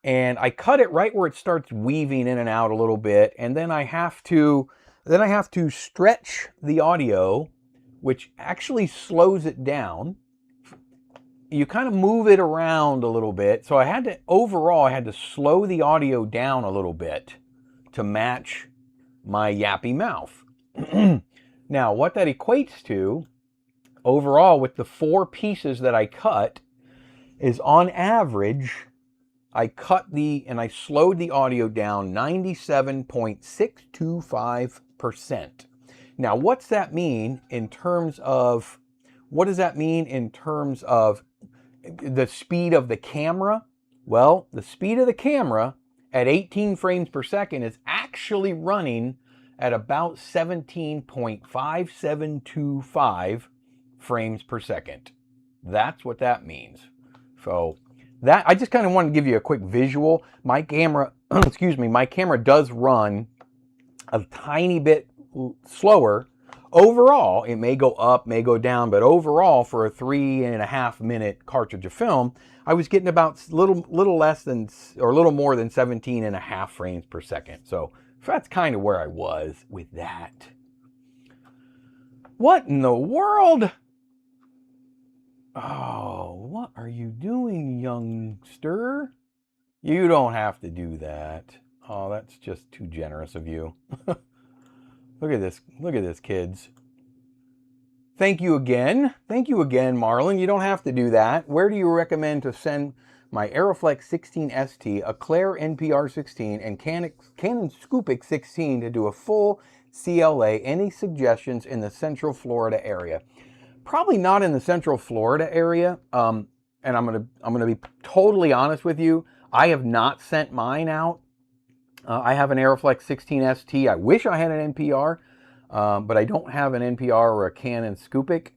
and I cut it right where it starts weaving in and out a little bit. And then I have to stretch the audio, which actually slows it down. You kind of move it around a little bit. So I had to slow the audio down a little bit to match my yappy mouth. Now, what that equates to overall with the 4 pieces that I cut is, on average, I slowed the audio down 97.625%. Now, what's that mean in terms of, what does that mean in terms of the speed of the camera? Well, the speed of the camera at 18 frames per second is actually running at about 17.5725 frames per second. That's what that means. So that, I just kind of wanted to give you a quick visual. My camera, my camera does run a tiny bit slower. Overall, it may go up, may go down, but overall, for a 3.5 minute cartridge of film, I was getting about little less than, or a little more than 17.5 frames per second. So that's kind of where I was with that. What in the world? Oh, what are you doing, youngster? You don't have to do that. Oh, that's just too generous of you. Look at this, kids. Thank you again, Marlon. You don't have to do that. Where do you recommend to send my Aeroflex 16 ST, a Claire NPR 16, and Canon Scoopix 16 to do a full CLA? Any suggestions in the Central Florida area? Probably not in the Central Florida area. And I'm gonna be totally honest with you. I have not sent mine out. I have an Aeroflex 16 ST. I wish I had an NPR, but I don't have an NPR or a Canon Scoopix.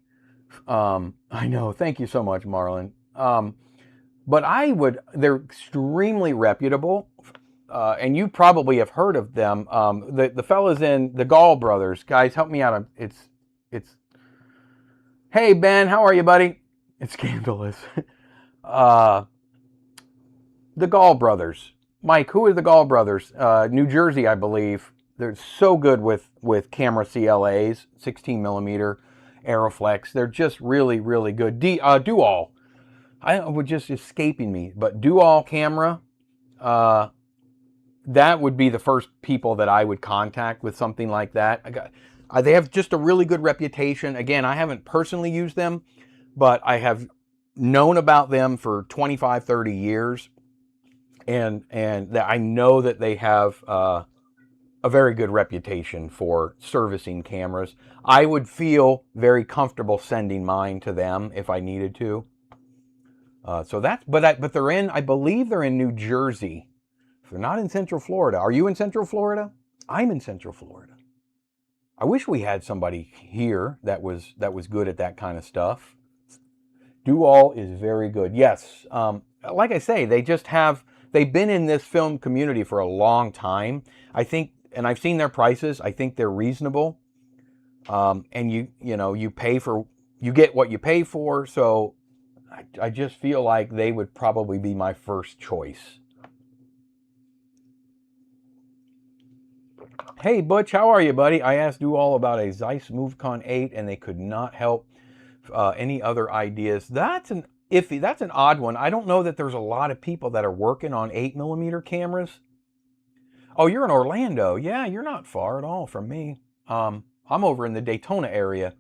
I know. Thank you so much, Marlon. But they're extremely reputable, and you probably have heard of them. The fellas in the Gall brothers, guys, help me out. It's. Hey Ben, how are you, buddy? It's scandalous. The Gall brothers. Mike, who are the Gall brothers? New Jersey, I believe. They're so good with camera CLAs, 16 millimeter Aeroflex. They're just really, really good. Dual. I was just escaping me, but Dual camera, that would be the first people that I would contact with something like that. They have just a really good reputation. Again, I haven't personally used them, but I have known about them for 25, 30 years. And I know that they have a very good reputation for servicing cameras. I would feel very comfortable sending mine to them if I needed to. But they're in, I believe they're in New Jersey. They're not in Central Florida. Are you in Central Florida? I'm in Central Florida. I wish we had somebody here that was good at that kind of stuff. Dual is very good. Yes, like I say, they've been in this film community for a long time. I think, and I've seen their prices. I think they're reasonable. And you get what you pay for. So I just feel like they would probably be my first choice. Hey Butch, how are you, buddy? I asked Dual about a Zeiss MoveCon 8 and they could not help. Any other ideas? That's an odd one. I don't know that there's a lot of people that are working on 8mm cameras. Oh, you're in Orlando. Yeah, you're not far at all from me. I'm over in the Daytona area.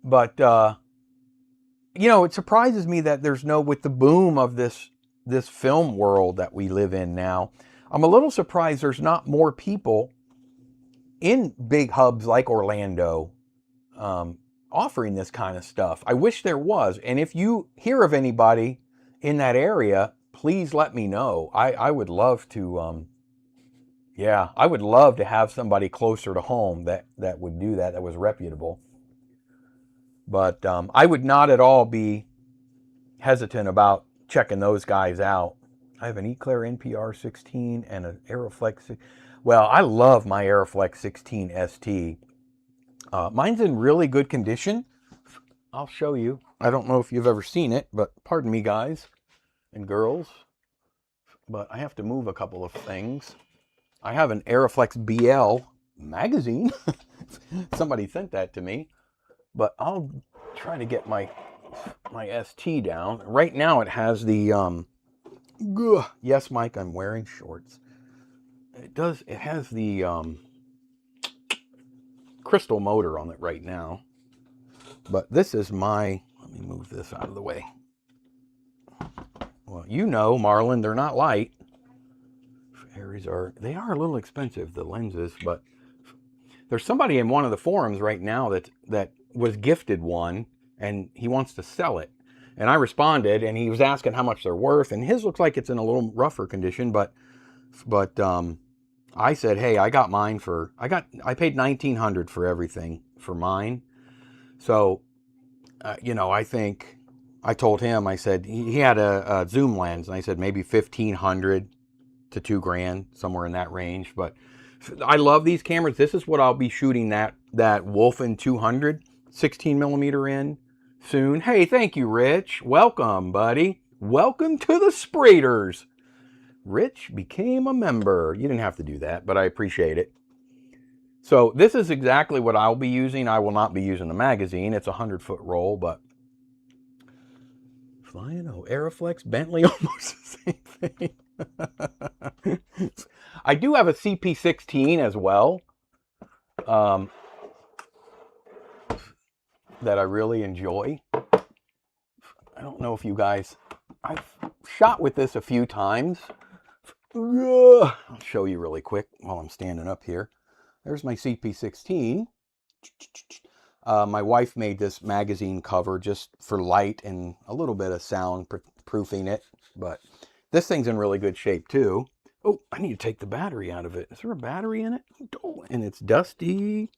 But, you know, it surprises me that there's no, with the boom of this film world that we live in now, I'm a little surprised there's not more people in big hubs like Orlando offering this kind of stuff. I wish there was. And if you hear of anybody in that area, please let me know. I would love to, yeah, I would love to have somebody closer to home that would do that was reputable. But I would not at all be hesitant about checking those guys out. I have an Eclair NPR 16 and an Aeroflex. Well, I love my Aeroflex 16 ST. Mine's in really good condition. I'll show you. I don't know if you've ever seen it, but pardon me, guys and girls. But I have to move a couple of things. I have an Aeroflex BL magazine. Somebody sent that to me. But I'll try to get my ST down. Right now it has the yes, Mike, I'm wearing shorts. It has the crystal motor on it right now. But this is let me move this out of the way. Well, you know, Marlon, they're not light. They are a little expensive, the lenses, but there's somebody in one of the forums right now that was gifted one, and he wants to sell it. And I responded, and he was asking how much they're worth, and his looks like it's in a little rougher condition, but I said, hey, I got mine I paid $1,900 for everything for mine. So, you know, I think I told him, I said he had a zoom lens, and I said maybe $1,500 to $2,000, somewhere in that range. But I love these cameras. This is what I'll be shooting that Wolfen 200 16 millimeter in soon. Hey, thank you, Rich. Welcome, buddy. Welcome to the Spraiders. Rich became a member. You didn't have to do that, but I appreciate it. So this is exactly what I'll be using. I will not be using the magazine. It's a 100-foot roll, but flying Aeroflex, Bentley, almost the same thing. I do have a CP16 as well that I really enjoy. I don't know if you guys, I've shot with this a few times. I'll show you really quick while I'm standing up here. There's my CP16. My wife made this magazine cover just for light and a little bit of sound proofing it, but this thing's in really good shape too. Oh, I need to take the battery out of it. Is there a battery in it? Oh, and it's dusty.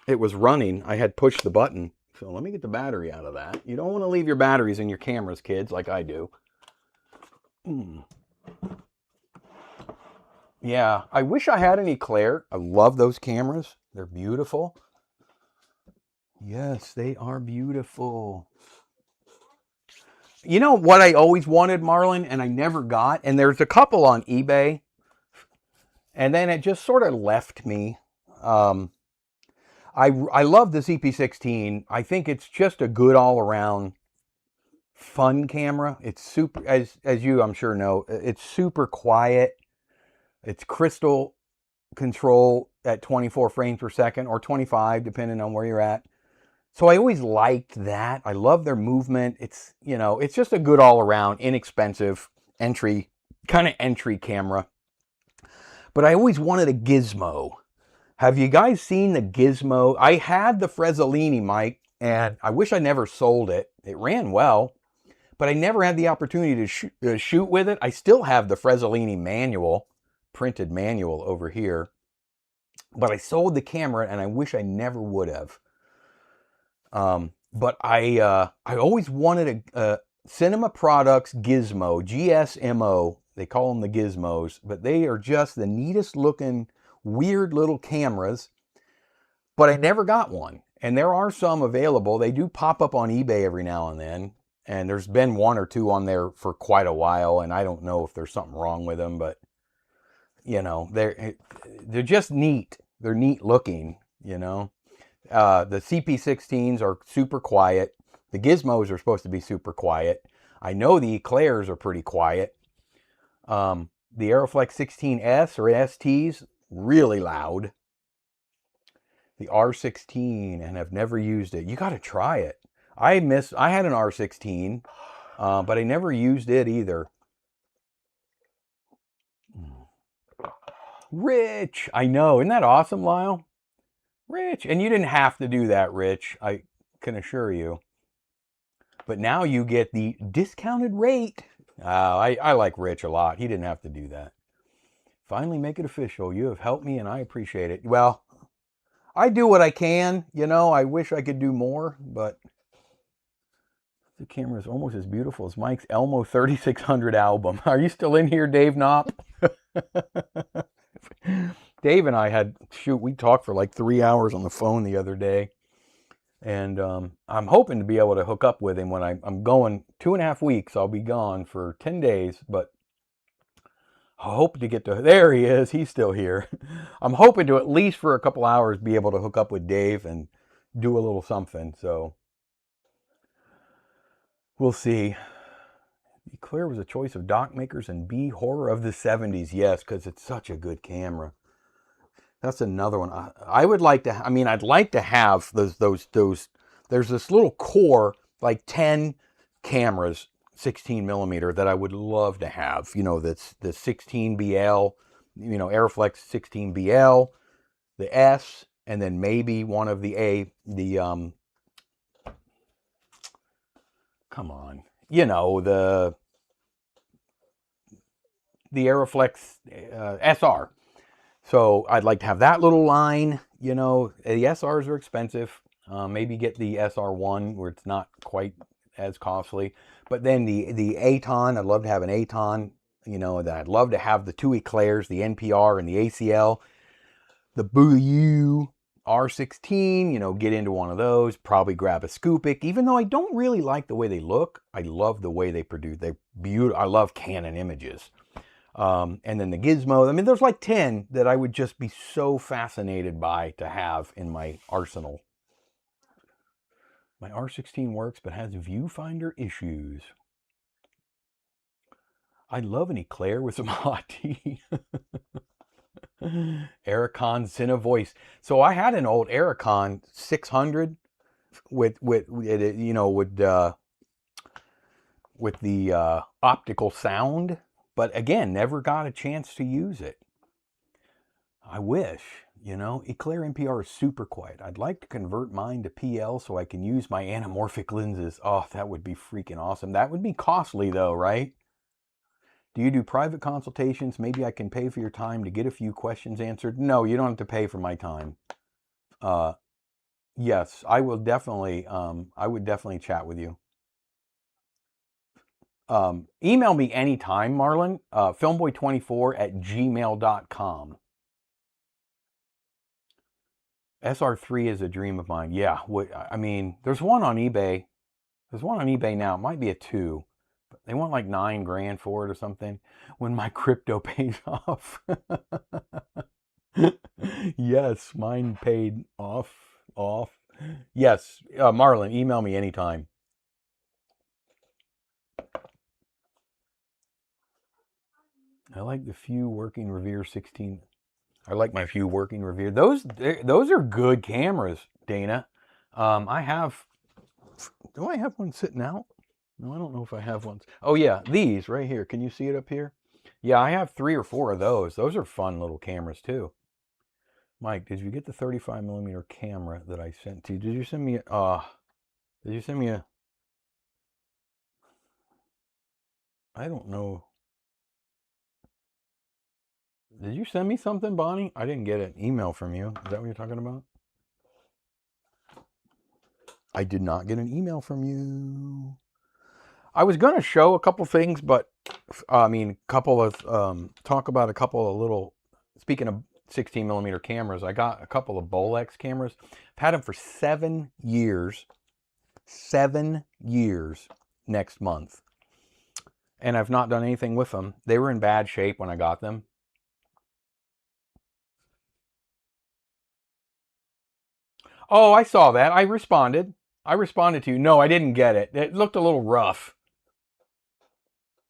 It was running. I had pushed the button. So let me get the battery out of that. You don't want to leave your batteries in your cameras, kids, like I do. Yeah, I wish I had an Eclair. I love those cameras. They're beautiful. Yes, they are beautiful. You know what I always wanted, Marlon, and I never got? And there's a couple on eBay. And then it just sort of left me. I love the CP16. I think it's just a good all-around fun camera. It's super, as you I'm sure know, it's super quiet. It's crystal control at 24 frames per second or 25, depending on where you're at. So I always liked that. I love their movement. It's, you know, it's just a good all-around, inexpensive entry camera. But I always wanted a gizmo. Have you guys seen the gizmo? I had the Frezzolini mic, and I wish I never sold it. It ran well, but I never had the opportunity to shoot with it. I still have the Frezzolini manual, printed manual over here, but I sold the camera, and I wish I never would have. But I always wanted a Cinema Products Gizmo, GSMO. They call them the Gizmos, but they are just the neatest looking, weird little cameras. But I never got one. And there are some available. They do pop up on eBay every now and then. And there's been one or two on there for quite a while. And I don't know if there's something wrong with them, but you know, they're just neat. They're neat looking, you know. The CP16s are super quiet. The Gizmos are supposed to be super quiet. I know the Eclairs are pretty quiet. The Aeroflex 16S or STs, really loud. The R16 and have never used it. You got to try it. I had an R16, but I never used it either. Rich, I know. Isn't that awesome, Lyle? Rich, and you didn't have to do that, Rich. I can assure you. But now you get the discounted rate. I like Rich a lot. He didn't have to do that. Finally make it official. You have helped me and I appreciate it. Well, I do what I can. You know, I wish I could do more, but the camera is almost as beautiful as Mike's Elmo 3600 album. Are you still in here, Dave Knopp? Dave and I we talked for like 3 hours on the phone the other day. And I'm hoping to be able to hook up with him when I'm going 2.5 weeks. I'll be gone for 10 days, but I hope to get to, there he is. He's still here. I'm hoping to at least for a couple hours be able to hook up with Dave and do a little something. So we'll see. Eclair was a choice of dock makers and B, horror of the 70s. Yes, because it's such a good camera. That's another one. I would like to, I mean, I'd like to have those, there's this little core, like 10 cameras, 16 millimeter that I would love to have, you know, that's the 16BL, you know, Aeroflex 16BL, the S, and then maybe one of the come on, you know, the Aeroflex SR. So I'd like to have that little line, you know. The SRs are expensive. Maybe get the SR1 where it's not quite as costly. But then the Aton, I'd love to have an Aton, you know, I'd love to have the 2 Eclairs, the NPR and the ACL. The Booyoo R16, you know, get into one of those, probably grab a Scoopik. Even though I don't really like the way they look, I love the way they produce. They're beautiful. I love Canon images. And then the Gizmo. I mean, there's like 10 that I would just be so fascinated by to have in my arsenal. My R16 works, but has viewfinder issues. I love an Eclair with some hot tea. Ericon Cine Voice. So I had an old Ericon 600 with you know, with the optical sound. But again, never got a chance to use it. I wish, you know. Eclair NPR is super quiet. I'd like to convert mine to PL so I can use my anamorphic lenses. Oh, that would be freaking awesome. That would be costly though, right? Do you do private consultations? Maybe I can pay for your time to get a few questions answered. No, you don't have to pay for my time. Yes, I will definitely, I would definitely chat with you. Email me anytime, Marlon, filmboy24@gmail.com. SR3 is a dream of mine. Yeah, I mean, there's one on eBay. There's one on eBay now. It might be a 2. But they want like $9 grand for it or something. When my crypto pays off. Yes, mine paid off. Yes, Marlon, email me anytime. I like the Few Working Revere 16. I like my Few Working Revere. Those are good cameras, Dana. I have. Do I have one sitting out? No, I don't know if I have one. Oh yeah, these right here. Can you see it up here? Yeah, I have 3 or 4 of those. Those are fun little cameras too. Mike, did you get the 35 millimeter camera that I sent to you? Did you send me did you send me a, I don't know. Did you send me something, Bonnie? I didn't get an email from you. Is that what you're talking about? I did not get an email from you. I was going to show a couple things, but I mean, talk about a couple of little, speaking of 16 millimeter cameras, I got a couple of Bolex cameras. I've had them for 7 years. 7 years next month. And I've not done anything with them. They were in bad shape when I got them. Oh, I saw that. I responded to you. No, I didn't get it. It looked a little rough.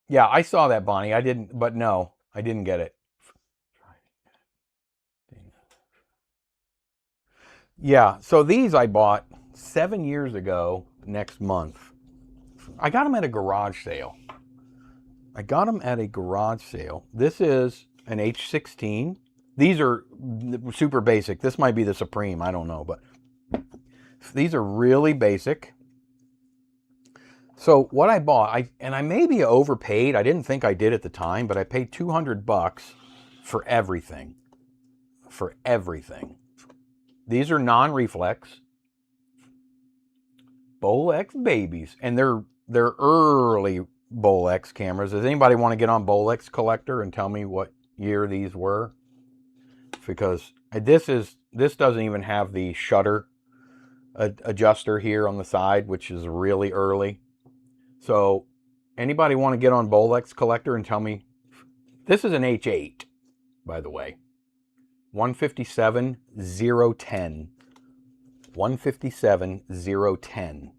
Yeah, I saw that, Bonnie. I didn't, but no, I didn't get it. Yeah, so these I bought 7 years ago next month. I got them at a garage sale. This is an H16. These are super basic. This might be the Supreme, I don't know, but these are really basic. So what I bought, and I maybe overpaid. I didn't think I did at the time, but I paid $200 for everything. For everything. These are non-reflex Bolex babies, and they're early Bolex cameras. Does anybody want to get on Bolex Collector and tell me what year these were? Because this doesn't even have the shutter adjuster here on the side, which is really early. So anybody want to get on Bolex Collector and tell me? This is an H8, by the way. 157-010. 157-010.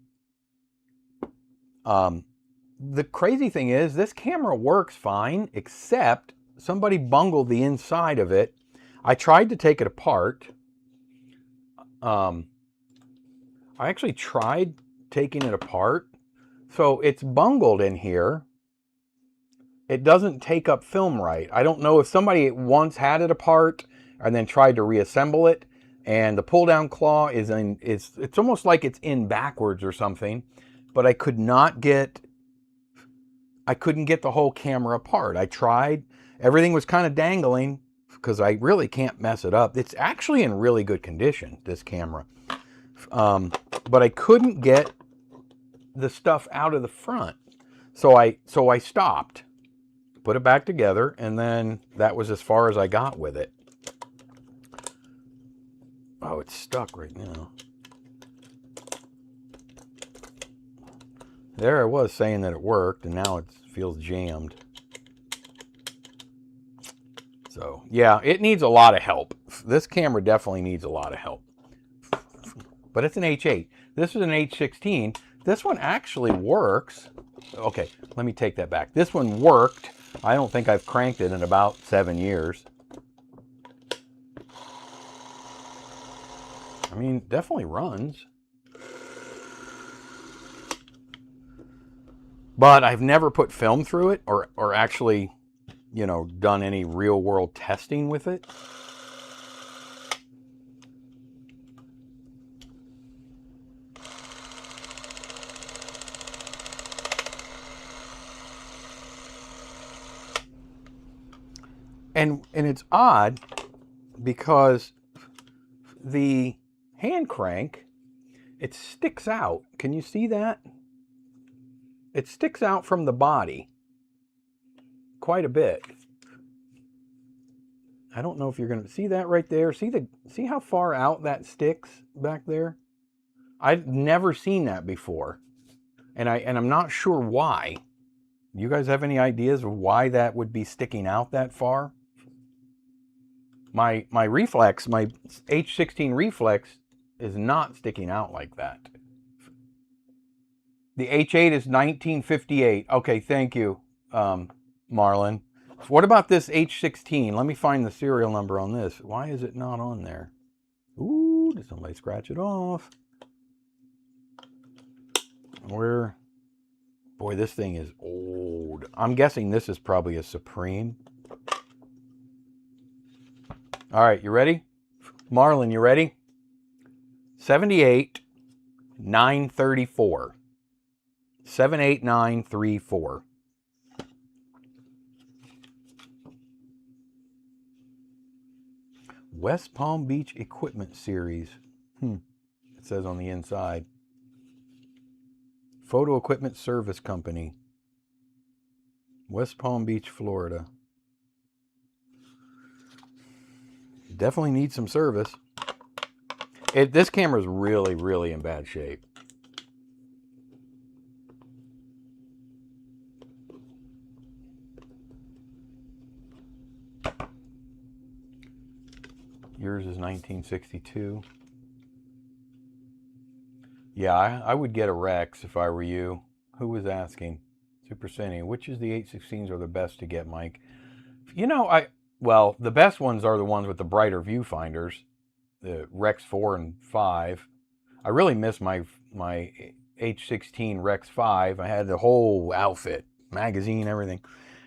The crazy thing is, this camera works fine, except somebody bungled the inside of it. I tried to take it apart. I actually tried taking it apart. So it's bungled in here. It doesn't take up film right. I don't know if somebody once had it apart and then tried to reassemble it, and the pull down claw is in, it's almost like it's in backwards or something, but I couldn't get the whole camera apart. I tried. Everything was kind of dangling because I really can't mess it up. It's actually in really good condition, this camera. But I couldn't get the stuff out of the front. So I stopped, put it back together, and then that was as far as I got with it. Oh, it's stuck right now. There I was saying that it worked, and now it feels jammed. So, yeah, it needs a lot of help. This camera definitely needs a lot of help. But it's an H8. This is an H16. This one actually works. Okay, let me take that back. This one worked. I don't think I've cranked it in about 7 years. I mean, definitely runs. But I've never put film through it or actually, you know, done any real world testing with it. And it's odd because the hand crank, it sticks out. Can you see that? It sticks out from the body quite a bit. I don't know if you're going to see that right there. See how far out that sticks back there? I've never seen that before. And I'm not sure why. You guys have any ideas of why that would be sticking out that far? My reflex, my H16 reflex is not sticking out like that. The H8 is 1958. Okay, thank you, Marlon. What about this H16? Let me find the serial number on this. Why is it not on there? Ooh, did somebody scratch it off? Where? Boy, this thing is old. I'm guessing this is probably a Supreme. All right, you ready? Marlon, you ready? 78-934. 78934. West Palm Beach Equipment Series. It says on the inside. Photo Equipment Service Company. West Palm Beach, Florida. Definitely needs some service. This camera is really, really in bad shape. Yours is 1962. Yeah, I would get a Rex if I were you. Who was asking? Super Cine. Which is the H16s are the best to get, Mike? You know, well, the best ones are the ones with the brighter viewfinders. the Rex 4 and 5. I really miss my H16 Rex 5. I had the whole outfit, magazine, everything.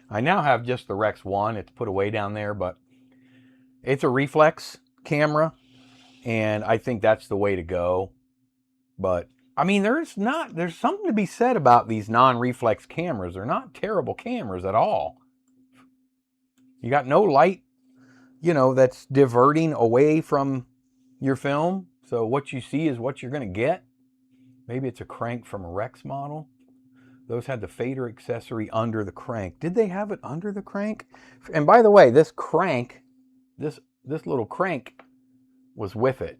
I now have just the Rex 1. It's put away down there, but it's a reflex camera, and I think that's the way to go. But I mean, there's something to be said about these non-reflex cameras. They're not terrible cameras at all. You got no light, you know, that's diverting away from your film. So what you see is what you're going to get. Maybe it's a crank from a Rex model. Those had the fader accessory under the crank. Did they have it under the crank? And by the way, this crank, this little crank was with it.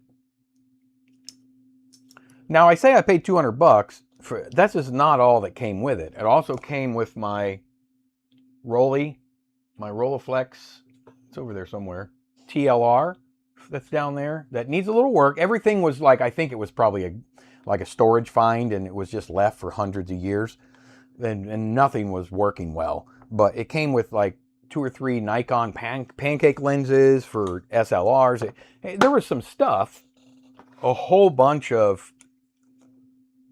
Now I say I paid $200 for, that's just not all that came with it. It also came with my Rolleiflex, it's over there somewhere, TLR that's down there that needs a little work. Everything was like, I think it was probably like a storage find, and it was just left for hundreds of years, and nothing was working well. But it came with like 2 or 3 Nikon pancake lenses for SLRs. There was some stuff, a whole bunch of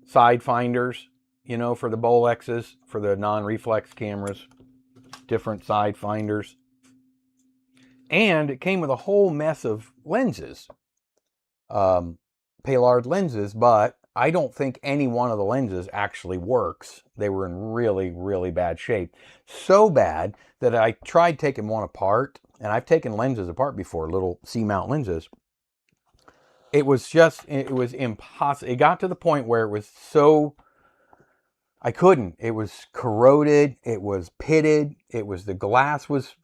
side finders, you know, for the Bolexes, for the non-reflex cameras, different side finders. And it came with a whole mess of lenses, Palard lenses, but I don't think any one of the lenses actually works. They were in really, really bad shape. So bad that I tried taking one apart, and I've taken lenses apart before, little C-mount lenses. It was impossible. It got to the point where it was so, I couldn't. It was corroded. It was pitted. The glass was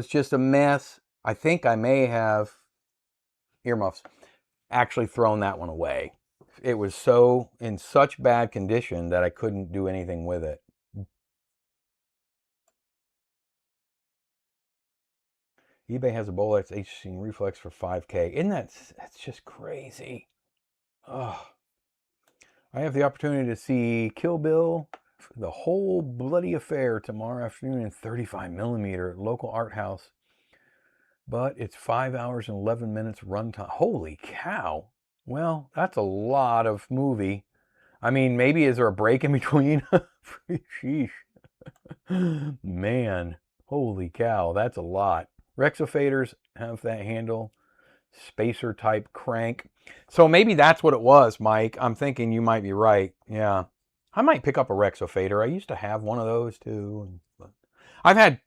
just a mess. I think I may have, earmuffs, actually thrown that one away. It was in such bad condition that I couldn't do anything with it. eBay has a Bolex H16 reflex for $5K. That's just crazy. Oh, I have the opportunity to see Kill Bill, the whole bloody affair, tomorrow afternoon in 35mm at local art house. But it's 5 hours and 11 minutes runtime. Holy cow. Well, that's a lot of movie. I mean, maybe is there a break in between? Sheesh. Man, holy cow, that's a lot. Rexofaders have that handle. Spacer type crank. So maybe that's what it was, Mike. I'm thinking you might be right. Yeah. I might pick up a Rexofader. I used to have one of those too. I've had,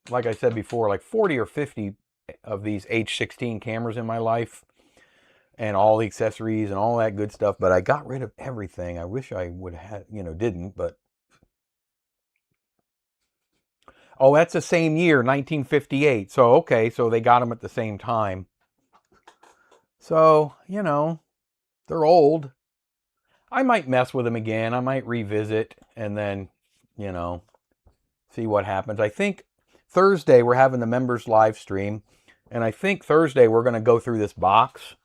like I said before, like 40 or 50 of these H16 cameras in my life, and all the accessories and all that good stuff, but I got rid of everything. I wish I would have, didn't, but. Oh, that's the same year, 1958. So, okay, so they got them at the same time. So, they're old. I might mess with them again. I might revisit and then, see what happens. I think Thursday we're having the members live stream, and I think Thursday we're going to go through this box.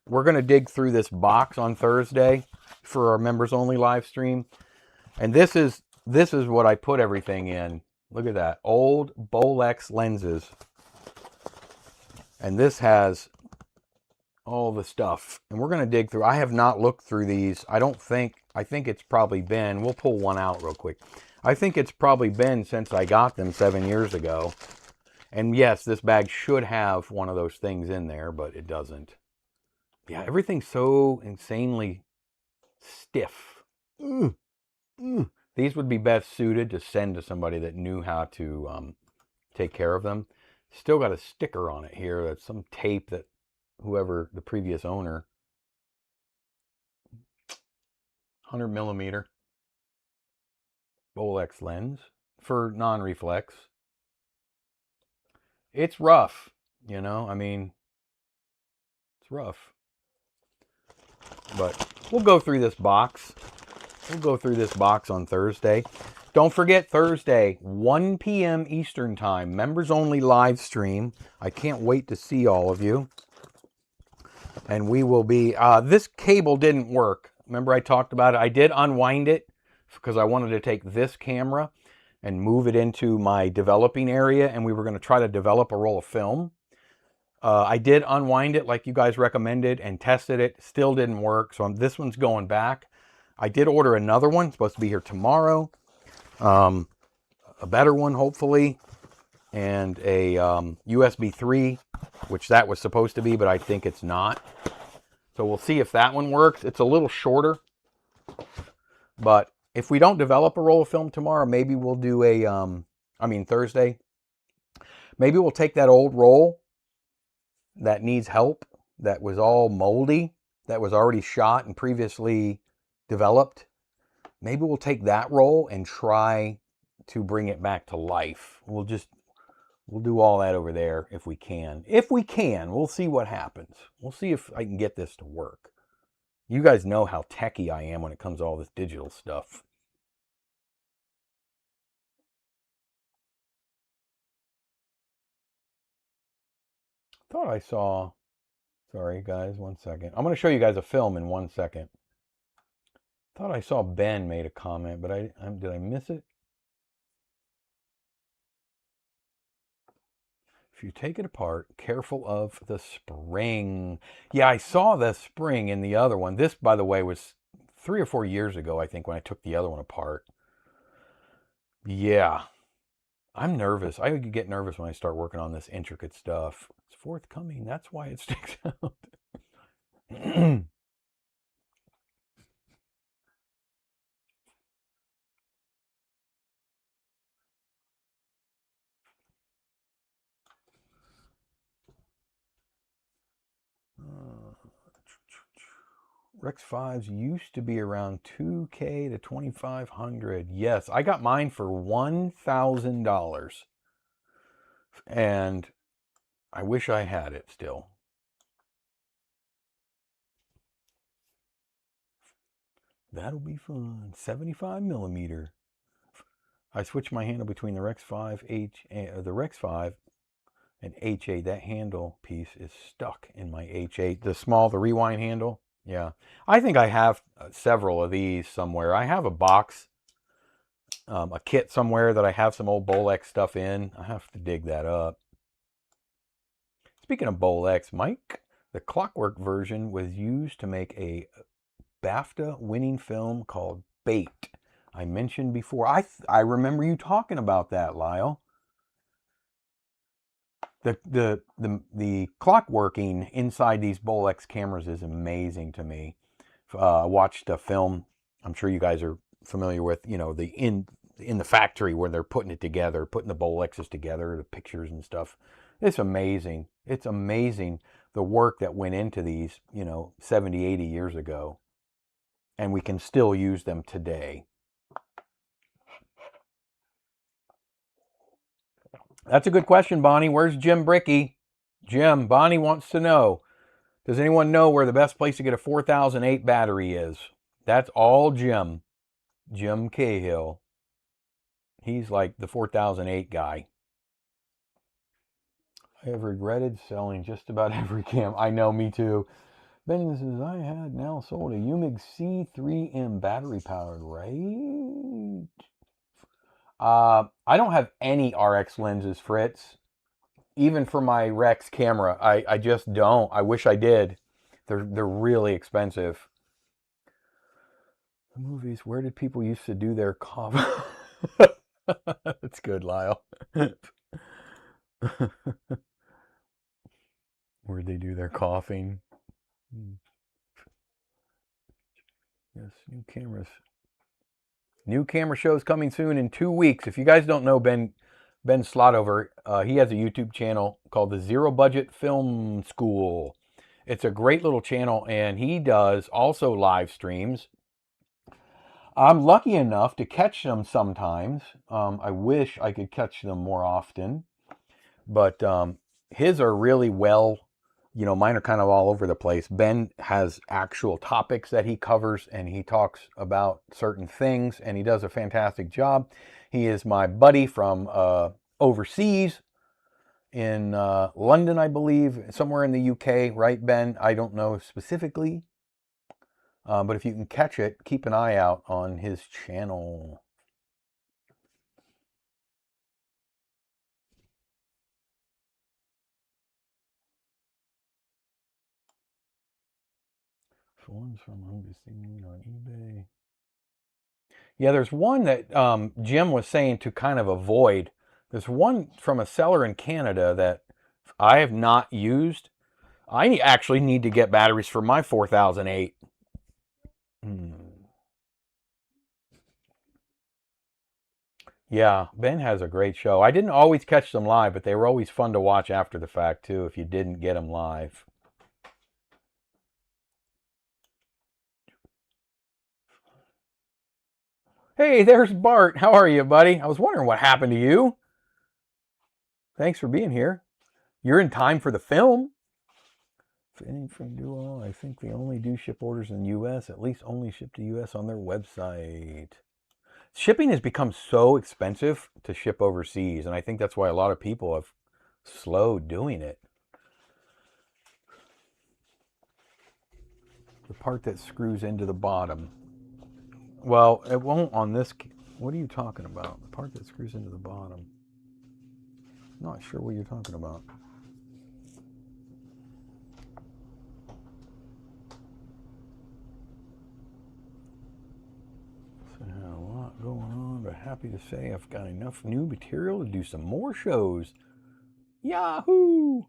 We're going to dig through this box on Thursday for our members only live stream. And this is what I put everything in. Look at that. Old Bolex lenses. And this has all the stuff. And we're going to dig through. I have not looked through these. I think it's probably been, we'll pull one out real quick. I think it's probably been since I got them 7 years ago. And yes, this bag should have one of those things in there, but it doesn't. Yeah, everything's so insanely stiff. These would be best suited to send to somebody that knew how to take care of them. Still got a sticker on it here. That's some tape that whoever, the previous owner, 100mm Bolex lens for non-reflex. It's rough, I mean, it's rough. But we'll go through this box. We'll go through this box on Thursday. Don't forget Thursday, 1 p.m. Eastern Time, members only live stream. I can't wait to see all of you. And we will be, this cable didn't work. Remember I talked about it? I did unwind it because I wanted to take this camera and move it into my developing area, and we were going to try to develop a roll of film. I did unwind it like you guys recommended and tested it. Still didn't work. So this one's going back. I did order another one. It's supposed to be here tomorrow. A better one, hopefully. And a USB 3, which that was supposed to be, but I think it's not. So we'll see if that one works. It's a little shorter. But if we don't develop a roll of film tomorrow, maybe we'll do Thursday. Maybe we'll take that old roll that needs help, that was all moldy, that was already shot and previously developed. Maybe we'll take that roll and try to bring it back to life. We'll do all that over there if we can. If we can, we'll see what happens. We'll see if I can get this to work. You guys know how techie I am when it comes to all this digital stuff. Thought I saw, sorry guys, 1 second. I'm going to show you guys a film in 1 second. Thought I saw Ben made a comment, but did I miss it? If you take it apart, careful of the spring. Yeah, I saw the spring in the other one. This, by the way, was 3 or 4 years ago, I think, when I took the other one apart. Yeah, I'm nervous. I get nervous when I start working on this intricate stuff. It's forthcoming. That's why it sticks out. Rex 5s used to be around $2K to $2,500. Yes, I got mine for $1,000. And I wish I had it still. That'll be fun. 75 millimeter. I switched my handle between the Rex 5 the Rex 5 and H8. That handle piece is stuck in my H8. The rewind handle. Yeah, I think I have several of these somewhere. I have a box, a kit somewhere that I have some old Bolex stuff in. I have to dig that up. Speaking of Bolex, Mike, the Clockwork version was used to make a BAFTA winning film called Bait. I mentioned before. I remember you talking about that, Lyle. The clockworking inside these Bolex cameras is amazing to me. I watched a film. I'm sure you guys are familiar with, in the factory where they're putting it together, putting the Bolexes together, the pictures and stuff. It's amazing. It's amazing the work that went into these, 70, 80 years ago. And we can still use them today. That's a good question, Bonnie. Where's Jim Bricky? Jim, Bonnie wants to know, does anyone know where the best place to get a 4008 battery is? That's all Jim. Jim Cahill. He's like the 4008 guy. I have regretted selling just about every cam. I know, me too. Ben says, I had now sold a UMIG C3M battery powered, right? I don't have any RX lenses, Fritz. Even for my Rex camera, I just don't. I wish I did. They're really expensive. The movies, where did people used to do their cough? That's good, Lyle. Where'd they do their coughing? Yes, new cameras. New camera shows coming soon in 2 weeks. If you guys don't know Ben Slotover, he has a YouTube channel called the Zero Budget Film School. It's a great little channel, and he does also live streams. I'm lucky enough to catch them sometimes. I wish I could catch them more often, but his are really well, mine are kind of all over the place. Ben has actual topics that he covers, and he talks about certain things, and he does a fantastic job. He is my buddy from overseas in London, I believe, somewhere in the UK, right, Ben? I don't know specifically. But if you can catch it, keep an eye out on his channel. one's from Augustine on eBay. Yeah, there's one that Jim was saying to kind of avoid. There's one from a seller in Canada that I have not used. I actually need to get batteries for my 4008. Yeah, Ben has a great show. I didn't always catch them live, but they were always fun to watch after the fact, too, if you didn't get them live. Hey, there's Bart. How are you, buddy? I was wondering what happened to you. Thanks for being here. You're in time for the film. From Duo, I think they only do ship orders in the U.S., at least only ship to U.S. on their website. Shipping has become so expensive to ship overseas, and I think that's why a lot of people have slowed doing it. The part that screws into the bottom. Well, it won't on this. What are you talking about? The part that screws into the bottom. Not sure what you're talking about. So, a lot going on, but happy to say I've got enough new material to do some more shows. Yahoo!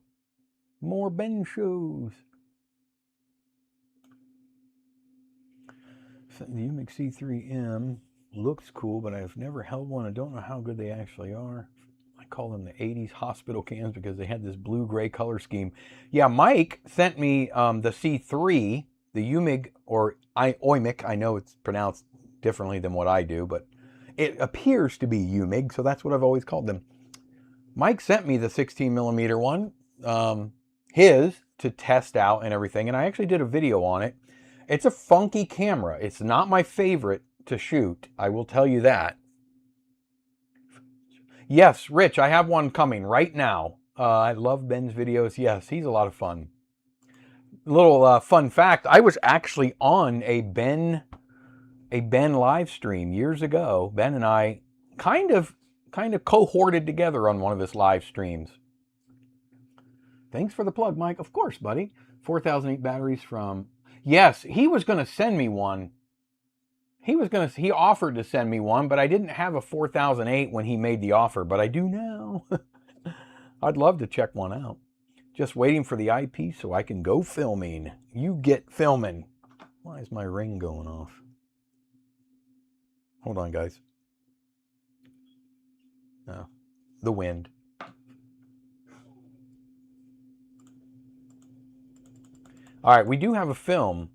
More Ben shows. The UMIG C3M looks cool, but I've never held one. I don't know how good they actually are. I call them the 80s hospital cams because they had this blue-gray color scheme. Yeah, Mike sent me the C3, the UMIG, or OIMIC. I know it's pronounced differently than what I do, but it appears to be UMIG, so that's what I've always called them. Mike sent me the 16mm one, his, to test out and everything, and I actually did a video on it. It's a funky camera. It's not my favorite to shoot. I will tell you that. Yes, Rich, I have one coming right now. I love Ben's videos. Yes, he's a lot of fun. Little fun fact, I was actually on a Ben live stream years ago. Ben and I kind of cohorted together on one of his live streams. Thanks for the plug, Mike. Of course, buddy. 4008 batteries from... Yes, he was going to send me one. He offered to send me one, but I didn't have a 4008 when he made the offer, but I do now. I'd love to check one out. Just waiting for the eyepiece so I can go filming. You get filming. Why is my ring going off? Hold on, guys. No, the wind. All right, we do have a film.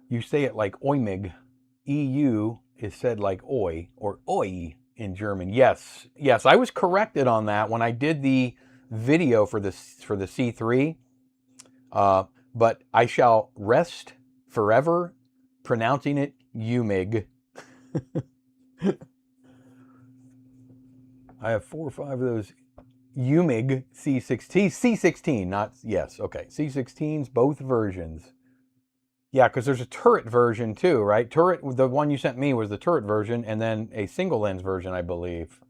You say it like OIMIG. EU is said like oi or oi in German. Yes, I was corrected on that when I did the video for the C3. But I shall rest forever pronouncing it UMIG. I have 4 or 5 of those UMIG C16, not, yes, okay, C16s, both versions. Yeah, because there's a turret version too, right? Turret, the one you sent me was the turret version, and then a single lens version, I believe.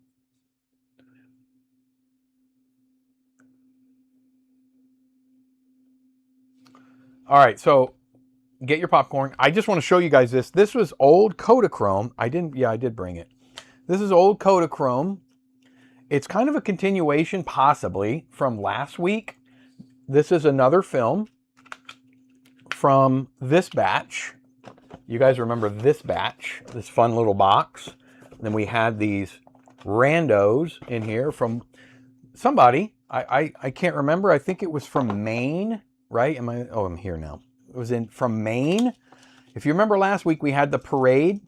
All right, so get your popcorn. I just want to show you guys this. This was old Kodachrome. I did bring it. This is old Kodachrome. It's kind of a continuation, possibly, from last week. This is another film from this batch. You guys remember this batch, this fun little box. And then we had these randos in here from somebody. I can't remember. I think it was from Maine, right? Oh, I'm here now. It was from Maine. If you remember last week, we had the parade.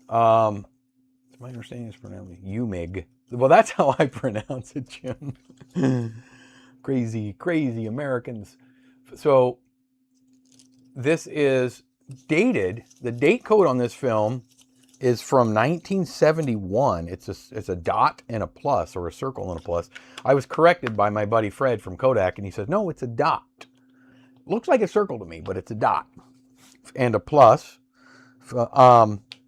My understanding is pronounced UMIG. Well, that's how I pronounce it, Jim. Crazy Americans. So this is dated. The date code on this film is from 1971. It's a dot and a plus, or a circle and a plus. I was corrected by my buddy Fred from Kodak, and he said, no, it's a dot. Looks like a circle to me, but it's a dot and a plus.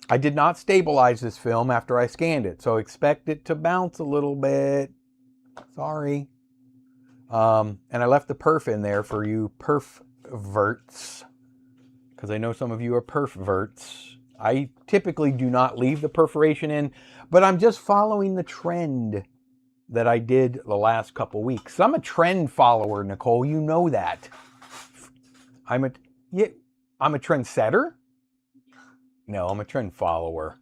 I did not stabilize this film after I scanned it, so expect it to bounce a little bit. Sorry. And I left the perf in there for you perf perverts, because I know some of you are perverts. I typically do not leave the perforation in, but I'm just following the trend that I did the last couple weeks. I'm a trend follower, Nicole. You know that. I'm a trendsetter? No, I'm a trend follower.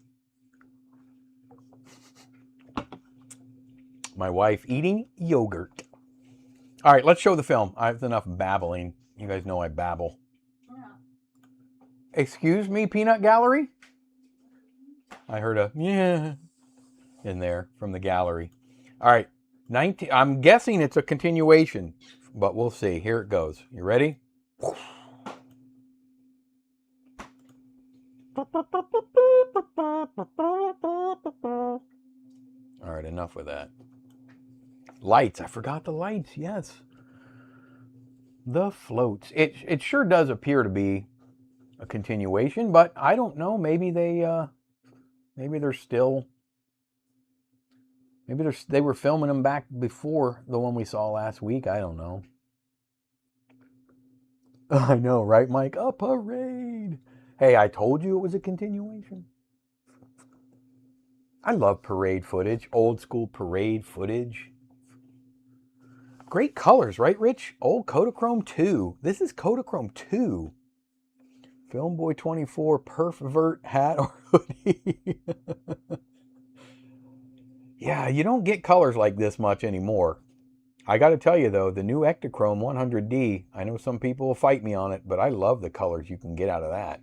My wife eating yogurt. All right, let's show the film. I have enough babbling. You guys know I babble. Yeah. Excuse me, Peanut Gallery? I heard a yeah in there from the gallery. All right, 19. I'm guessing it's a continuation, but we'll see. Here it goes. You ready? All right, enough with that. Lights. I forgot the lights. Yes. The floats. It sure does appear to be a continuation, but I don't know. Maybe they they were filming them back before the one we saw last week. I don't know. I know, right, Mike? A parade. Hey, I told you it was a continuation. I love parade footage, old school parade footage. Great colors, right, Rich? Old Kodachrome 2. This is Kodachrome 2. Filmboy24 pervert hat or hoodie. Yeah, you don't get colors like this much anymore. I got to tell you, though, the new Ektachrome 100D, I know some people will fight me on it, but I love the colors you can get out of that.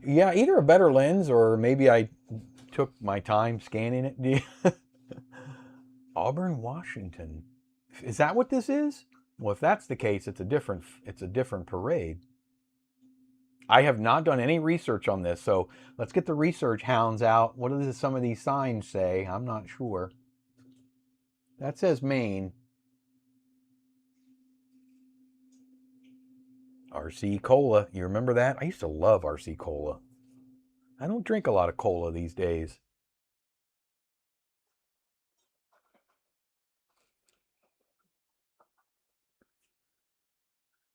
Yeah, either a better lens or maybe I took my time scanning it. Auburn, Washington. Is that what this is? Well, if that's the case, it's a different parade. I have not done any research on this, so let's get the research hounds out. What do some of these signs say? I'm not sure. That says Maine. RC Cola. You remember that? I used to love RC Cola. I don't drink a lot of cola these days.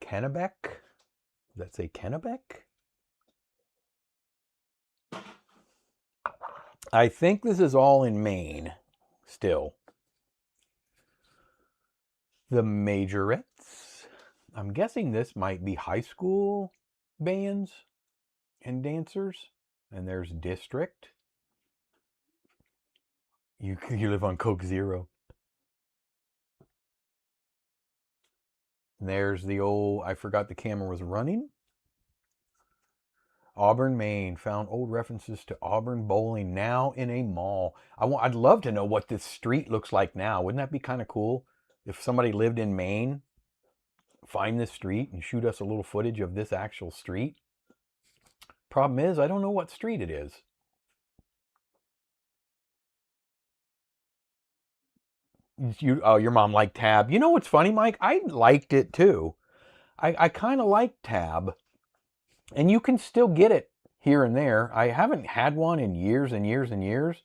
Kennebec? Does that say Kennebec? I think this is all in Maine still. The Majorettes. I'm guessing this might be high school bands and dancers. And there's District. You live on Coke Zero. And there's the old, I forgot the camera was running. Auburn, Maine. Found old references to Auburn bowling now in a mall. I'd love to know what this street looks like now. Wouldn't that be kind of cool? If somebody lived in Maine, find this street and shoot us a little footage of this actual street. Problem is, I don't know what street it is. Your mom liked Tab. You know what's funny, Mike? I liked it too. I kind of like Tab. And you can still get it here and there. I haven't had one in years and years and years,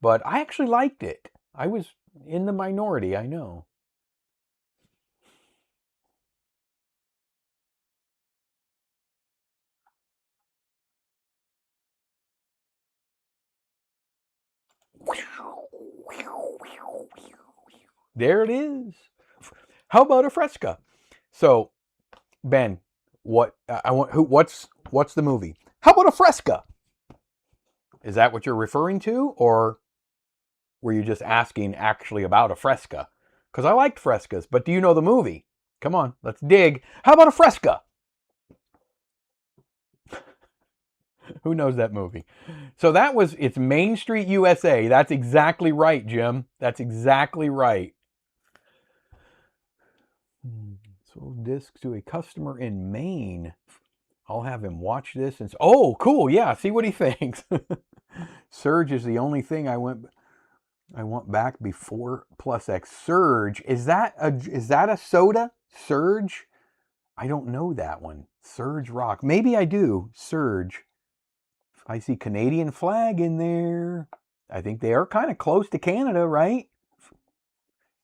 but I actually liked it. I was in the minority, I know. There it is. How about a Fresca? So, Ben, what's the movie? How about a Fresca? Is that what you're referring to, or were you just asking actually about a Fresca? Because I liked Frescas, but do you know the movie? Come on, let's dig. How about a Fresca? Who knows that movie? So it's Main Street, USA. That's exactly right, Jim. That's exactly right. Sold discs to a customer in Maine. I'll have him watch this and oh, cool, yeah, see what he thinks. Surge is the only thing I want back before Plus X. Surge, is that a soda? Surge? I don't know that one. Surge Rock. Maybe I do. Surge. I see Canadian flag in there. I think they are kind of close to Canada, right?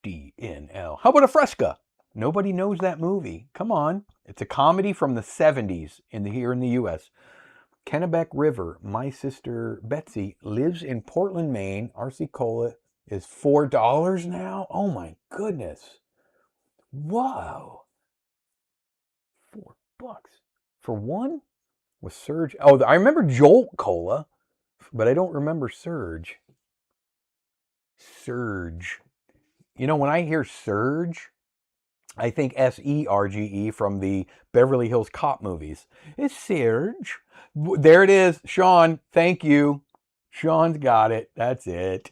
DNL. How about a Fresca? Nobody knows that movie. Come on. It's a comedy from the 70s here in the U.S. Kennebec River. My sister Betsy lives in Portland, Maine. RC Cola is $4 now. Oh my goodness. Whoa. $4 for one with Surge. Oh, I remember Jolt Cola, but I don't remember Surge. Surge. You know, when I hear Surge, I think Serge from the Beverly Hills Cop movies. It's Serge. There it is. Sean, thank you. Sean's got it. That's it.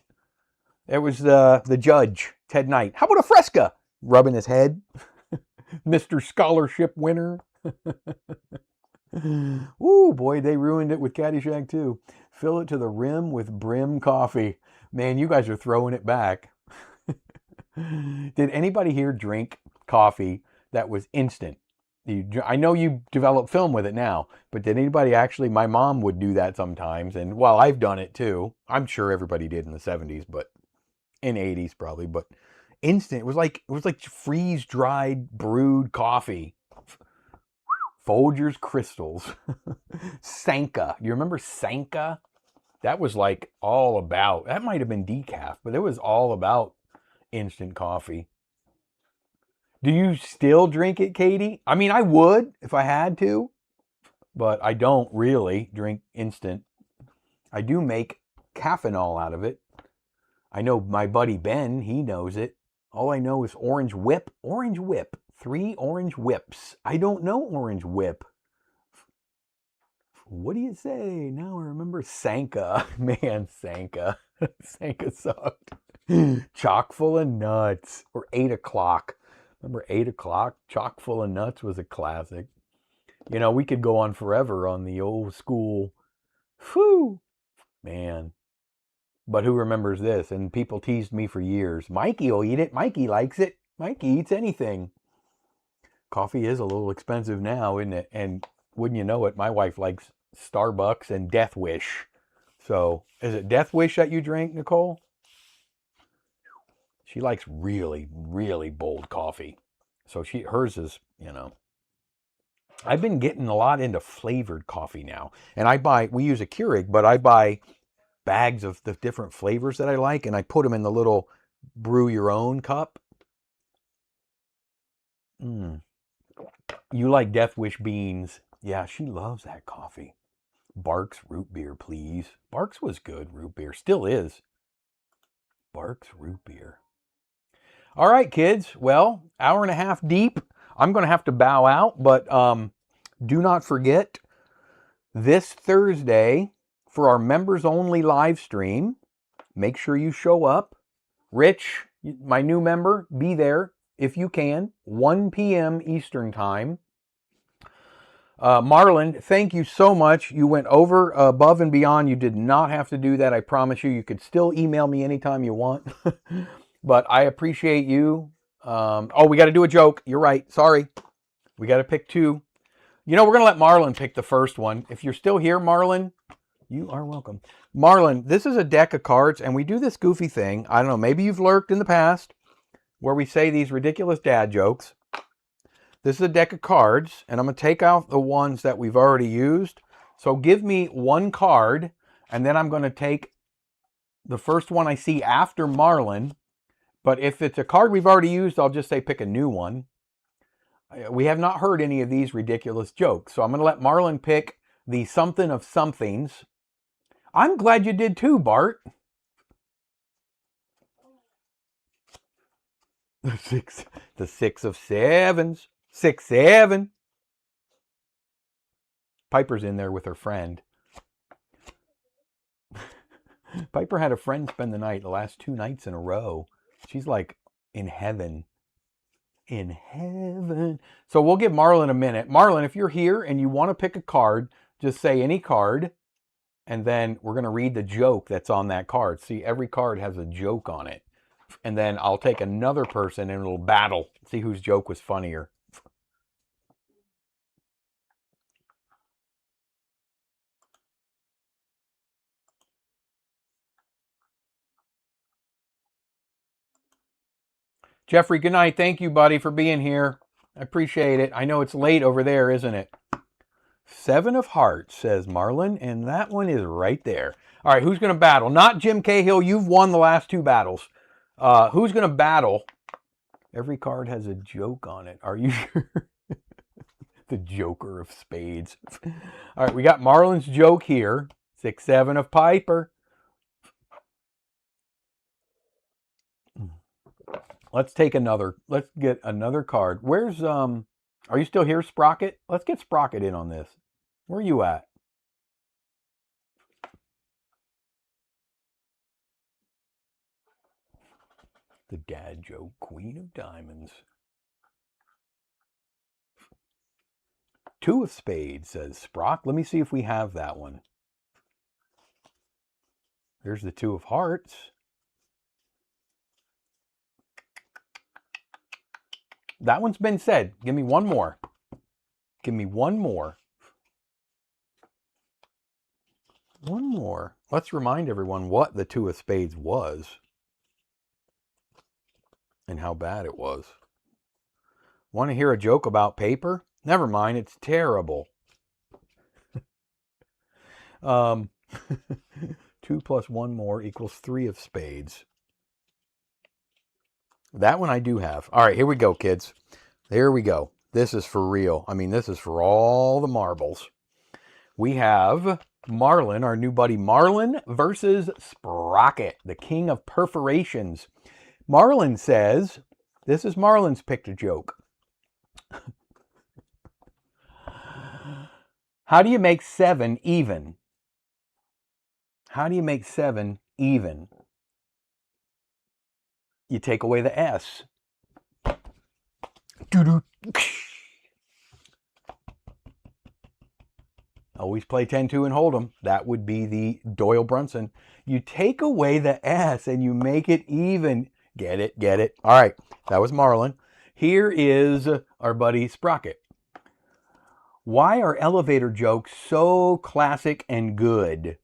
It was the judge, Ted Knight. How about a Fresca? Rubbing his head. Mr. Scholarship winner. Ooh, boy, they ruined it with Caddyshack too. Fill it to the rim with brim coffee. Man, you guys are throwing it back. Did anybody here drink coffee that was instant? I know you develop film with it now, but did anybody actually? My mom would do that sometimes, and well, I've done it too. I'm sure everybody did in the 70s, but in 80s probably. But instant, it was like freeze dried brewed coffee. Folgers Crystals. Sanka. You remember Sanka? That was like all about, that might have been decaf, but it was all about instant coffee. Do you still drink it, Katie? I mean, I would if I had to, but I don't really drink instant. I do make caffeinol out of it. I know my buddy Ben, he knows it. All I know is Orange Whip. Orange Whip. 3 Orange Whips. I don't know Orange Whip. What do you say? Now I remember Sanka. Man, Sanka. Sanka sucked. Chock full of nuts. Or 8 o'clock. Remember 8 o'clock? Chock full of nuts was a classic. You know, we could go on forever on the old school. Whew. Man. But who remembers this? And people teased me for years. Mikey will eat it. Mikey likes it. Mikey eats anything. Coffee is a little expensive now, isn't it? And wouldn't you know it, my wife likes Starbucks and Death Wish. So, is it Death Wish that you drink, Nicole? She likes really, really bold coffee. So hers is, you know. I've been getting a lot into flavored coffee now. And we use a Keurig, but I buy bags of the different flavors that I like, and I put them in the little brew your own cup. You like Death Wish beans. Yeah, she loves that coffee. Barks root beer, please. Barks was good root beer. Still is. Barks root beer. All right, kids. Well, hour and a half deep. I'm going to have to bow out, but do not forget this Thursday for our members only live stream. Make sure you show up. Rich, my new member, be there if you can. 1 p.m. Eastern time. Marlon, thank you so much. You went over, above and beyond. You did not have to do that. I promise you. You could still email me anytime you want. But I appreciate you. Oh, we got to do a joke. You're right. Sorry. We got to pick 2. You know, we're going to let Marlon pick the first one. If you're still here, Marlon, you are welcome. Marlon, this is a deck of cards, and we do this goofy thing. I don't know. Maybe you've lurked in the past where we say these ridiculous dad jokes. This is a deck of cards, and I'm going to take out the ones that we've already used. So give me 1 card, and then I'm going to take the first one I see after Marlon. But if it's a card we've already used, I'll just say pick a new one. We have not heard any of these ridiculous jokes, so I'm going to let Marlon pick the something of somethings. I'm glad you did too, Bart. The 6 of sevens. 6, 7. Piper's in there with her friend. Piper had a friend spend the night the last 2 nights in a row. She's like in heaven. In heaven. So we'll give Marlon a minute. Marlon, if you're here and you want to pick a card, just say any card. And then we're going to read the joke that's on that card. See, every card has a joke on it. And then I'll take another person and it'll battle. See whose joke was funnier. Jeffrey, good night. Thank you, buddy, for being here. I appreciate it. I know it's late over there, isn't it? 7 of Hearts, says Marlon, and that one is right there. All right, who's going to battle? Not Jim Cahill. You've won the last 2 battles. Who's going to battle? Every card has a joke on it. Are you sure? The Joker of Spades. All right, we got Marlon's joke here. 6-7 of Piper. Let's take another. Let's get another card. Where's are you still here, Sprocket? Let's get Sprocket in on this. Where are you at? The dad joke, Queen of Diamonds. 2 of Spades, says Sprock. Let me see if we have that one. There's the 2 of Hearts. That one's been said. Give me one more. Give me one more. One more. Let's remind everyone what the 2 of Spades was and how bad it was. Want to hear a joke about paper? Never mind, it's terrible. 2 plus 1 more equals 3 of Spades. That one I do have. All right, here we go, kids. There we go. This is for real. I mean, this is for all the marbles. We have Marlon, our new buddy Marlon, versus Sprocket, the king of perforations. Marlon says, this is Marlon's picked a joke. How do you make 7 even? How do you make 7 even? You take away the S. Always play 10-2 and hold 'em. That would be the Doyle Brunson. You take away the S and you make it even. Get it, get it. All right, that was Marlon. Here is our buddy Sprocket. Why are elevator jokes so classic and good?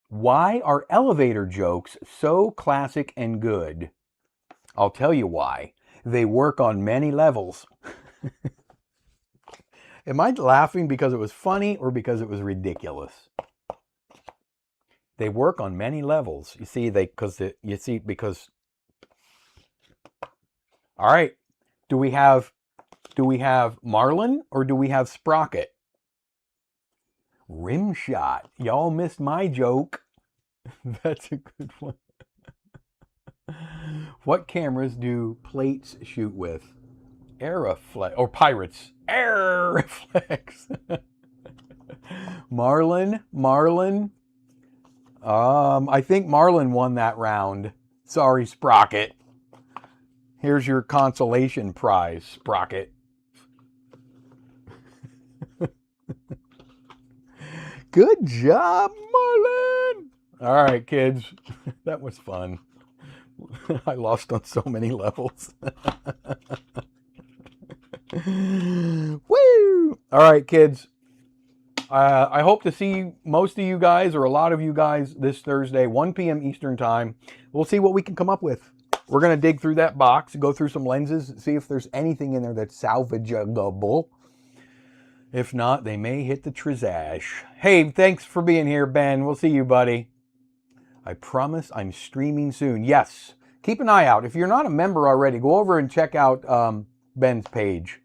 Why are elevator jokes so classic and good? I'll tell you why. They work on many levels. Am I laughing because it was funny or because it was ridiculous? They work on many levels. You see, because. All right. Do we have Marlon or do we have Sprocket? Rim shot. Y'all missed my joke. That's a good one. What cameras do plates shoot with? Aeroflex or Pirates? Aeroflex. Marlon. I think Marlon won that round. Sorry, Sprocket. Here's your consolation prize, Sprocket. Good job, Marlon. All right, kids. That was fun. I lost on so many levels. Woo! All right, kids. I hope to see most of you guys or a lot of you guys this Thursday, 1 p.m. Eastern Time. We'll see what we can come up with. We're going to dig through that box, go through some lenses, see if there's anything in there that's salvageable. If not, they may hit the Trizash. Hey, thanks for being here, Ben. We'll see you, buddy. I promise I'm streaming soon. Yes. Keep an eye out. If you're not a member already, go over and check out Ben's page.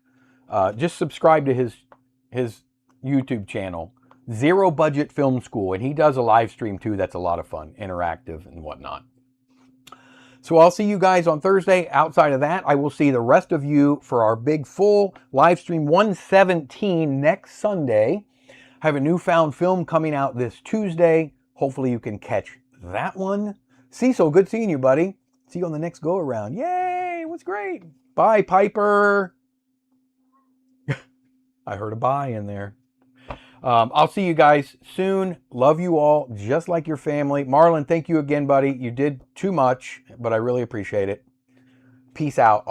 Just subscribe to his YouTube channel, Zero Budget Film School, and he does a live stream too. That's a lot of fun, interactive and whatnot. So I'll see you guys on Thursday. Outside of that, I will see the rest of you for our big full live stream 117 next Sunday. I have a newfound film coming out this Tuesday. Hopefully you can catch that one. Cecil, good seeing you, buddy. See you on the next go around. Yay, it was great. Bye, Piper. I heard a bye in there. I'll see you guys soon. Love you all, just like your family. Marlon, thank you again, buddy. You did too much, but I really appreciate it. Peace out.